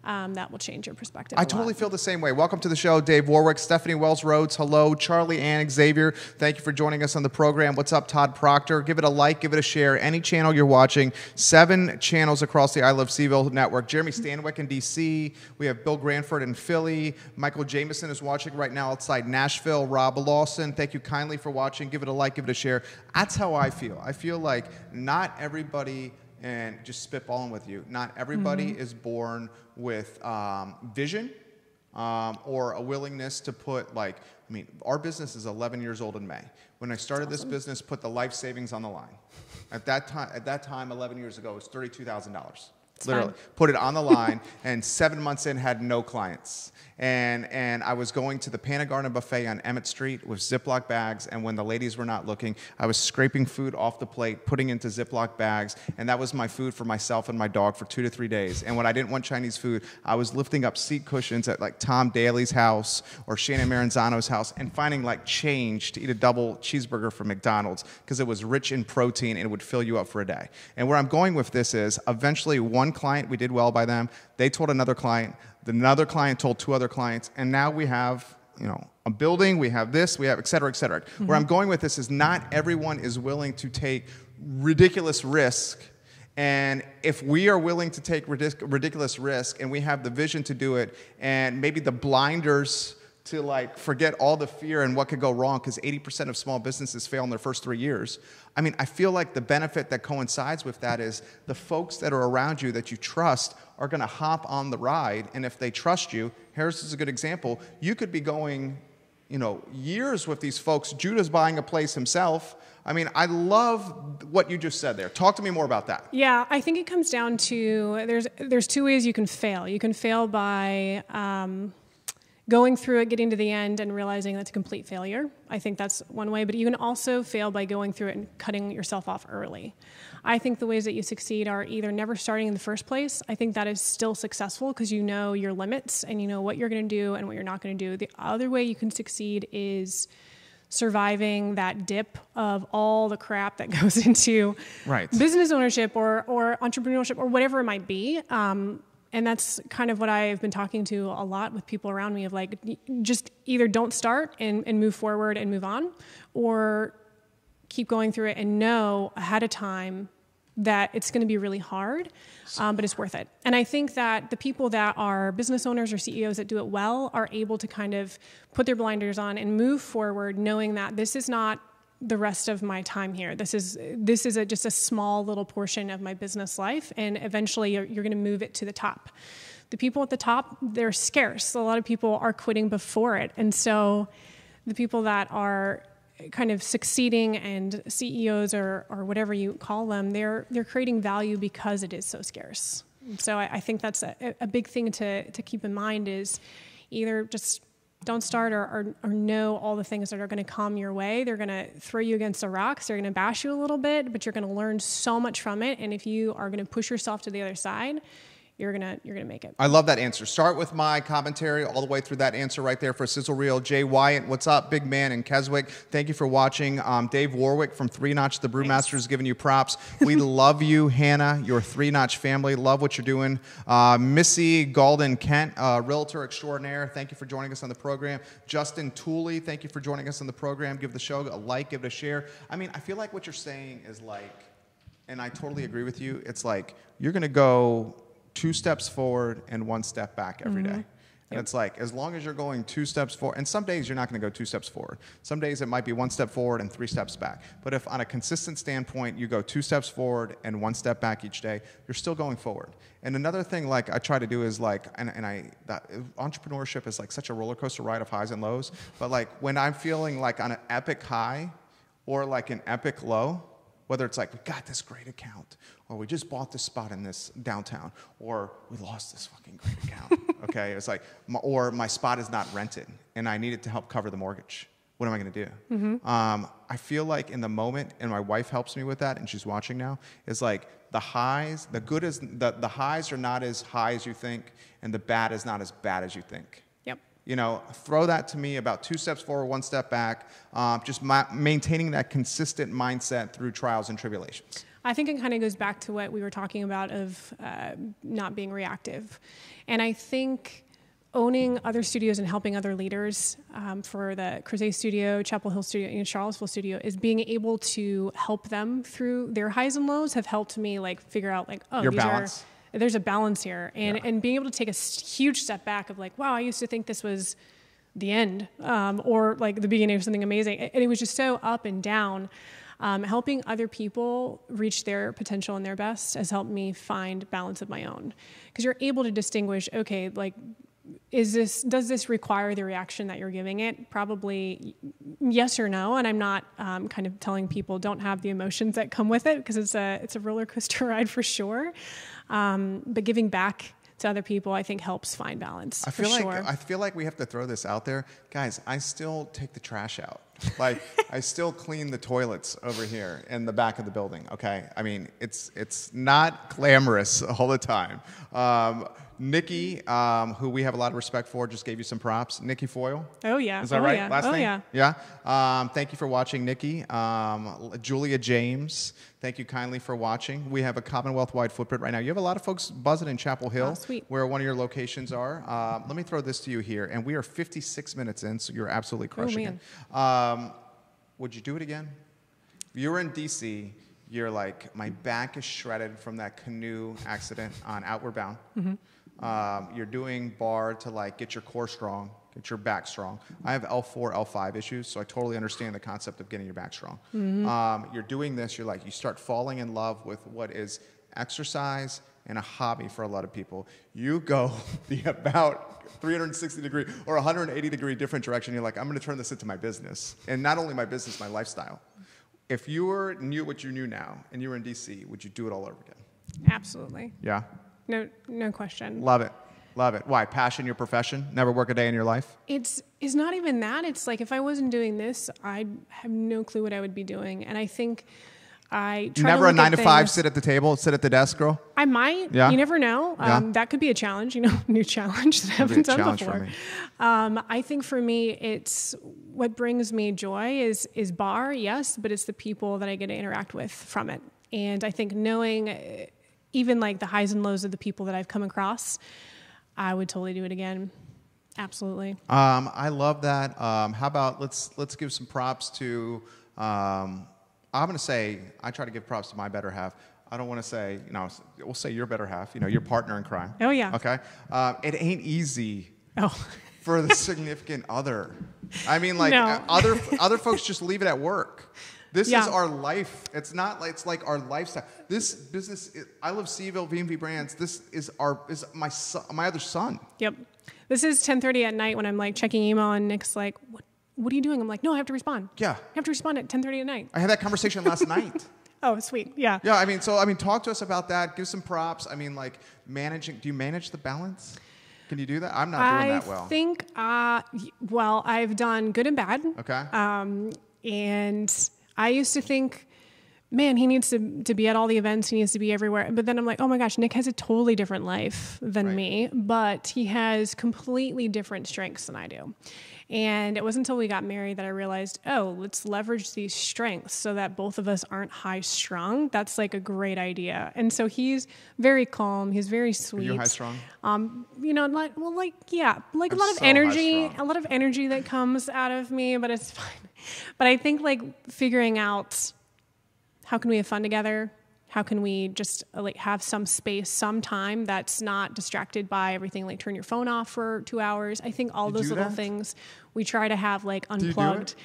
That will change your perspective. I totally feel the same way. Welcome to the show, Dave Warwick, Stephanie Wells Rhodes. Hello, Charlie Ann Xavier. Thank you for joining us on the program. What's up, Todd Proctor? Give it a like, give it a share. Any channel you're watching, 7 channels across the I Love CVille network. Jeremy Stanwyck in D.C. We have Bill Granford in Philly. Michael Jameson is watching right now outside Nashville. Rob Lawson, thank you kindly for watching. Give it a like, give it a share. That's how I feel. I feel like not everybody, and just spitballing with you, not everybody is born with vision or a willingness to put our business is 11 years old in May. When I started this business, put the life savings on the line. At that time, 11 years ago, it was $32,000. Literally, put it on the line, and 7 months in, had no clients. And I was going to the Panagarden Buffet on Emmett Street with Ziploc bags, and when the ladies were not looking, I was scraping food off the plate, putting into Ziploc bags, and that was my food for myself and my dog for 2 to 3 days. And when I didn't want Chinese food, I was lifting up seat cushions at like Tom Daly's house or Shannon Maranzano's house and finding like change to eat a double cheeseburger from McDonald's because it was rich in protein and it would fill you up for a day. And where I'm going with this is eventually one client, we did well by them, they told another client told 2 other clients, and now we have, a building, we have this, we have et cetera, et cetera. Where I'm going with this is not everyone is willing to take ridiculous risk And if we are willing to take ridiculous risk and we have the vision to do it and maybe the blinders to like forget all the fear and what could go wrong, because 80% of small businesses fail in their first 3 years. I mean, I feel like the benefit that coincides with that is the folks that are around you that you trust are going to hop on the ride. And if they trust you, Harris is a good example. You could be going, you know, years with these folks. Judah's buying a place himself. I mean, I love what you just said there. Talk to me more about that. Yeah, I think it comes down to there's two ways you can fail. You can fail by going through it, getting to the end, and realizing that's a complete failure. I think that's one way. But you can also fail by going through it and cutting yourself off early. I think the ways that you succeed are either never starting in the first place. I think that is still successful because you know your limits and you know what you're going to do and what you're not going to do. The other way you can succeed is surviving that dip of all the crap that goes into business ownership or entrepreneurship or whatever it might be. And that's kind of what I've been talking to a lot with people around me of like, just either don't start and move forward and move on, or keep going through it and know ahead of time that it's going to be really hard, but it's worth it. And I think that the people that are business owners or CEOs that do it well are able to kind of put their blinders on and move forward, knowing that this is not the rest of my time here. This is just a small little portion of my business life, and eventually you're going to move it to the top. The people at the top, they're scarce. A lot of people are quitting before it, and so the people that are kind of succeeding and CEOs or whatever you call them, they're creating value because it is so scarce. So I think that's a big thing to keep in mind is either just don't start or know all the things that are going to come your way. They're going to throw you against the rocks. They're going to bash you a little bit, but you're going to learn so much from it. And if you are going to push yourself to the other side, you're gonna make it. I love that answer. Start with my commentary all the way through that answer right there for Sizzle Reel. Jay Wyatt, what's up, big man in Keswick? Thank you for watching. Dave Warwick from 3 Notch, the Brewmaster, is giving you props. We love you, Hannah, your 3 Notch family. Love what you're doing. Missy Galden Kent, realtor extraordinaire. Thank you for joining us on the program. Justin Tooley, thank you for joining us on the program. Give the show a like, give it a share. I mean, I feel like what you're saying is like, and I totally agree with you. It's like you're gonna go 2 steps forward and 1 step back every day. And it's like, as long as you're going 2 steps forward, and some days you're not going to go 2 steps forward. Some days it might be 1 step forward and 3 steps back. But if on a consistent standpoint, you go 2 steps forward and 1 step back each day, you're still going forward. And another thing like I try to do is like, that entrepreneurship is like such a roller coaster ride of highs and lows. But like when I'm feeling like on an epic high or like an epic low, whether it's like, we got this great account, or we just bought this spot in this downtown, or we lost this fucking great account, okay? It's like, or my spot is not rented, and I need it to help cover the mortgage. What am I gonna do? I feel like in the moment, and my wife helps me with that, and she's watching now, is like the highs, the highs are not as high as you think, and the bad is not as bad as you think. You know, throw that to me about 2 steps forward, 1 step back, just maintaining that consistent mindset through trials and tribulations. I think it kind of goes back to what we were talking about of not being reactive. And I think owning other studios and helping other leaders for the Crozet studio, Chapel Hill studio, and Charlottesville studio is being able to help them through their highs and lows have helped me like figure out like, oh, your balance. There's a balance here. And being able to take a huge step back of like, wow, I used to think this was the end or like the beginning of something amazing. And it was just so up and down. Helping other people reach their potential and their best has helped me find balance of my own. Because you're able to distinguish, okay, like, does this require the reaction that you're giving it? Probably yes or no. And I'm not kind of telling people don't have the emotions that come with it because it's a roller coaster ride for sure. But giving back to other people, I think, helps find balance. I feel like we have to throw this out there, guys. I still take the trash out. Like I still clean the toilets over here in the back of the building. Okay, I mean it's not glamorous all the time. Nikki, who we have a lot of respect for, just gave you some props. Nikki Foyle. Oh, yeah. Is that right? Yeah. Last name? Yeah. Yeah. Thank you for watching, Nikki. Julia James, thank you kindly for watching. We have a Commonwealth-wide footprint right now. You have a lot of folks buzzing in Chapel Hill, where one of your locations are. Let me throw this to you here. And we are 56 minutes in, so you're absolutely crushing it. Would you do it again? If you were in D.C., You're like, my back is shredded from that canoe accident on Outward Bound. You're doing barre to like get your core strong, get your back strong. I have L4, L5 issues, so I totally understand the concept of getting your back strong. You're doing this, you're like, you start falling in love with what is exercise and a hobby for a lot of people. You go the about 360 degree or 180 degree different direction. You're like, I'm going to turn this into my business. And not only my business, my lifestyle. If you knew what you knew now and you were in DC, would you do it all over again? Absolutely. Yeah? No question. Love it. Love it. Why? Passion your profession? Never work a day in your life? It's not even that. It's like if I wasn't doing this, I have no clue what I would be doing. And I think I try never to a 9 to 5 things. sit at the table, sit at the desk, girl? I might. Yeah. You never know. Yeah. That could be a challenge, new challenge that I haven't done challenge before. for me. I think for me, it's what brings me joy is barre, yes, but it's the people that I get to interact with from it. And I think knowing even like the highs and lows of the people that I've come across, I would totally do it again. Absolutely. I love that. How about let's give some props to. I'm going to say I try to give props to my better half. I don't want to say, we'll say your better half, your partner in crime. Oh, yeah. Okay? It ain't easy Oh. for the significant other. I mean, like, No. other folks just leave it at work. This Yeah. is our life. It's not like, it's like our lifestyle. This business, I Love CVille, V&V Brands, this is my son, my other son. Yep. This is 10:30 at night when I'm like checking email and Nick's like, what are you doing? I'm like, no, I have to respond. Yeah. I have to respond at 10:30 at night. I had that conversation last night. Oh, sweet. Yeah. Yeah, talk to us about that. Give some props. I mean, like, managing. Do you manage the balance? Can you do that? I'm not doing that well. I think, I've done good and bad. Okay. And I used to think, man, he needs to be at all the events. He needs to be everywhere. But then I'm like, oh my gosh, Nick has a totally different life than me, but he has completely different strengths than I do. And it wasn't until we got married that I realized, let's leverage these strengths so that both of us aren't high strung. That's like a great idea. And so he's very calm. He's very sweet. Are you high strung? A lot of so energy, high-strung. a lot of energy that comes out of me, but it's fine. But I think like figuring out how can we have fun together? How can we just have some space, some time that's not distracted by everything, like turn your phone off for 2 hours. I think all those little things we try to have like unplugged.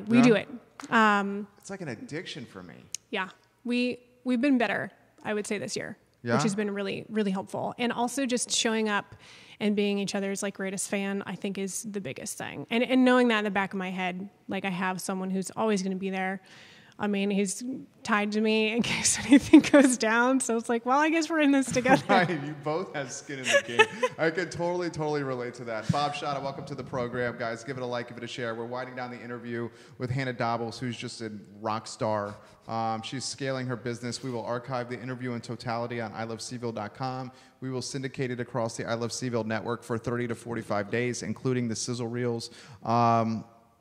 We do it. It's like an addiction for me. Yeah. We've been better, I would say, this year, which has been really, really helpful. And also just showing up and being each other's like greatest fan, I think is the biggest thing. And knowing that in the back of my head, like I have someone who's always going to be there. I mean, he's tied to me in case anything goes down. So it's like, well, I guess we're in this together. Right, you both have skin in the game. I can totally relate to that. Bob Shotta, welcome to the program, guys. Give it a like, give it a share. We're winding down the interview with Hanna Dobbels, who's just a rock star. She's scaling her business. We will archive the interview in totality on ilovecville.com. We will syndicate it across the I Love CVille network for 30 to 45 days, including the sizzle reels.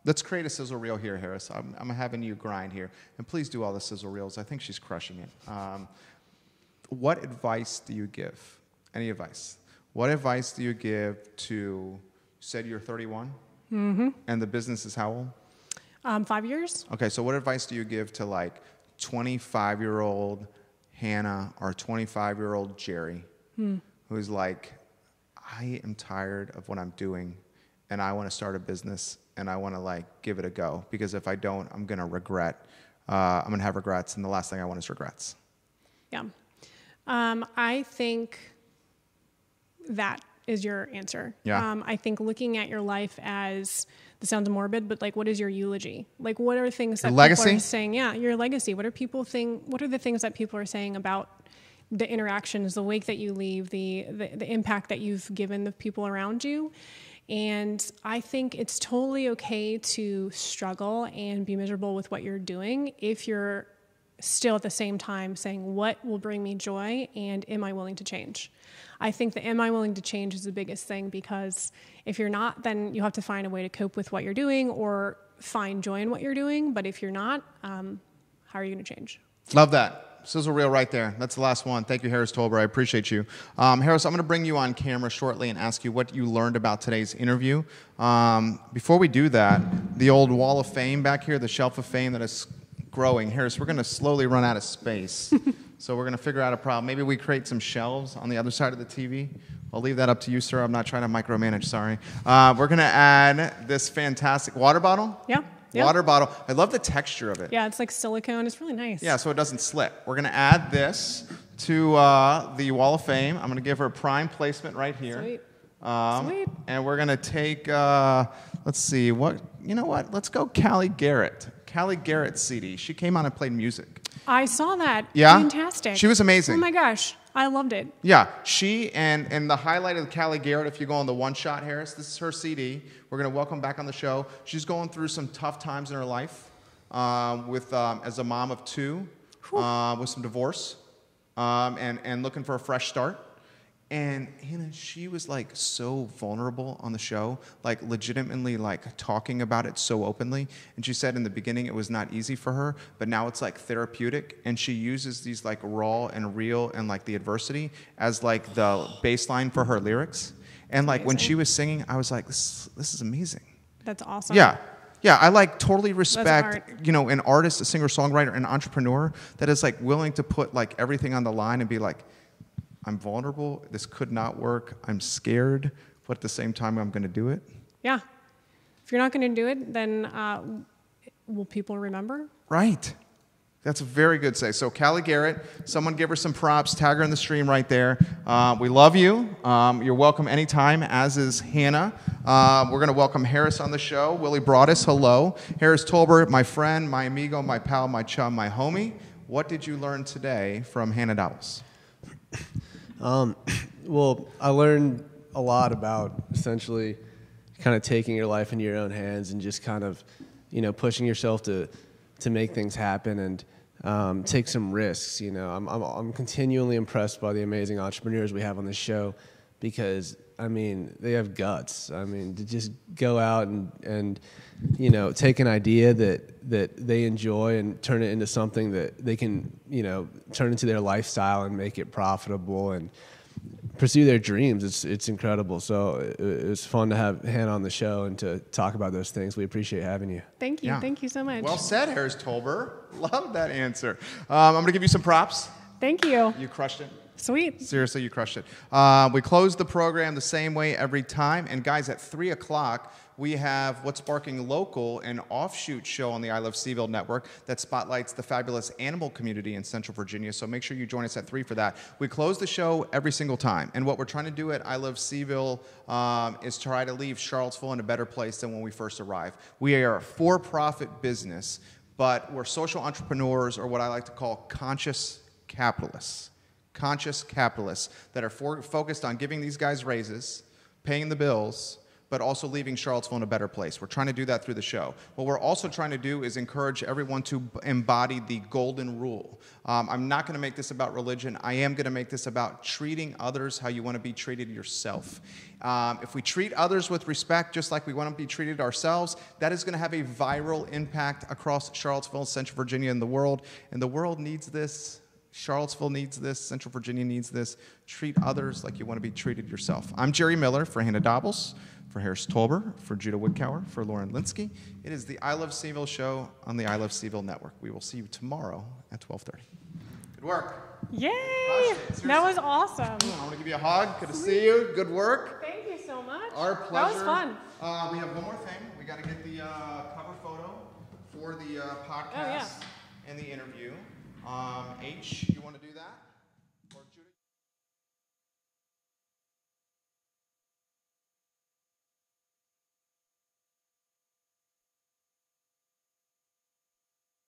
Let's create a sizzle reel here, Harris. I'm having you grind here. And please do all the sizzle reels. I think she's crushing it. What advice do you give? Any advice? What advice do you give to, you said you're 31? Mm-hmm. And the business is how old? 5 years. Okay, so what advice do you give to like 25-year-old Hannah or 25-year-old Jerry who's like, I am tired of what I'm doing and I want to start a business and I want to like give it a go because if I don't, I'm going to regret. I'm going to have regrets, and the last thing I want is regrets. Yeah. I think that is your answer. Yeah. I think looking at your life as, this sounds morbid, but like, what is your eulogy? Like, what are things that people are saying? Yeah, your legacy. What are the things that people are saying about the interactions, the wake that you leave, the impact that you've given the people around you? And I think it's totally okay to struggle and be miserable with what you're doing if you're still at the same time saying, what will bring me joy and am I willing to change? I think the am I willing to change is the biggest thing, because if you're not, then you have to find a way to cope with what you're doing or find joy in what you're doing. But if you're not, how are you going to change? Love that. Sizzle reel right there. That's the last one. Thank you, Harris Tolber. I appreciate you. Harris, I'm going to bring you on camera shortly and ask you what you learned about today's interview. Before we do that, the old wall of fame back here, the shelf of fame that has growing. Harris, we're going to slowly run out of space. So we're going to figure out a problem. Maybe we create some shelves on the other side of the TV. I'll leave that up to you, sir. I'm not trying to micromanage, sorry. We're going to add this fantastic water bottle. Yeah. Yep. Water bottle. I love the texture of it. Yeah, it's like silicone. It's really nice. Yeah, so it doesn't slip. We're going to add this to the Wall of Fame. I'm going to give her prime placement right here. Sweet. Sweet. And we're going to take, let's see, you know what? Let's go Callie Garrett. Callie Garrett CD. She came on and played music. I saw that. Yeah? Fantastic. She was amazing. Oh my gosh. I loved it. Yeah, she and the highlight of Callie Garrett, if you go on the One Shot, Harris, this is her CD. We're going to welcome back on the show. She's going through some tough times in her life as a mom of 2 with some divorce and looking for a fresh start. And Hannah, she was like so vulnerable on the show, like legitimately like talking about it so openly. And she said in the beginning it was not easy for her, but now it's like therapeutic. And she uses these like raw and real and like the adversity as like the baseline for her lyrics. And like when she was singing, I was like, this is amazing. That's awesome. Yeah. Yeah, I like totally respect, you know, an artist, a singer-songwriter, an entrepreneur that is like willing to put like everything on the line and be like, I'm vulnerable. This could not work. I'm scared, but at the same time, I'm going to do it. Yeah. If you're not going to do it, then will people remember? Right. That's a very good say. So Callie Garrett, someone give her some props. Tag her in the stream right there. We love you. You're welcome anytime, as is Hannah. We're going to welcome Harris on the show. Willie Broadus, hello. Harris Tolbert, my friend, my amigo, my pal, my chum, my homie. What did you learn today from Hanna Dobbels? Well, I learned a lot about essentially kind of taking your life into your own hands and just kind of, you know, pushing yourself to make things happen and take some risks. You know, I'm continually impressed by the amazing entrepreneurs we have on this show because, I mean, they have guts. I mean, to just go out and you know, take an idea that they enjoy and turn it into something that they can, you know, turn into their lifestyle and make it profitable and pursue their dreams. It's incredible. So it was fun to have Hannah on the show and to talk about those things. We appreciate having you. Thank you. Yeah. Thank you so much. Well said, Harris Tolbert. Love that answer. I'm going to give you some props. Thank you. You crushed it. Sweet. Seriously, you crushed it. We close the program the same way every time. And guys, at 3 o'clock, we have What's Barking Local, an offshoot show on the I Love CVille network that spotlights the fabulous animal community in Central Virginia. So make sure you join us at 3 for that. We close the show every single time. And what we're trying to do at I Love CVille is try to leave Charlottesville in a better place than when we first arrived. We are a for-profit business, but we're social entrepreneurs, or what I like to call conscious capitalists. Conscious capitalists that are focused on giving these guys raises, paying the bills, but also leaving Charlottesville in a better place. We're trying to do that through the show. What we're also trying to do is encourage everyone to embody the golden rule. I'm not going to make this about religion. I am going to make this about treating others how you want to be treated yourself. If we treat others with respect, just like we want to be treated ourselves, that is going to have a viral impact across Charlottesville, Central Virginia, and the world. And the world needs this. Charlottesville needs this. Central Virginia needs this. Treat others like you want to be treated yourself. I'm Jerry Miller for Hanna Dobbels, for Harris Tolbert, for Judah Woodcower, for Lauren Linsky. It is the I Love CVille show on the I Love CVille network. We will see you tomorrow at 12:30. Good work. Yay! That was awesome. I want to give you a hug. Good to see you. Good work. Thank you so much. Our pleasure. That was fun. We have one more thing. We got to get the cover photo for the podcast and the interview. H, you want to do that?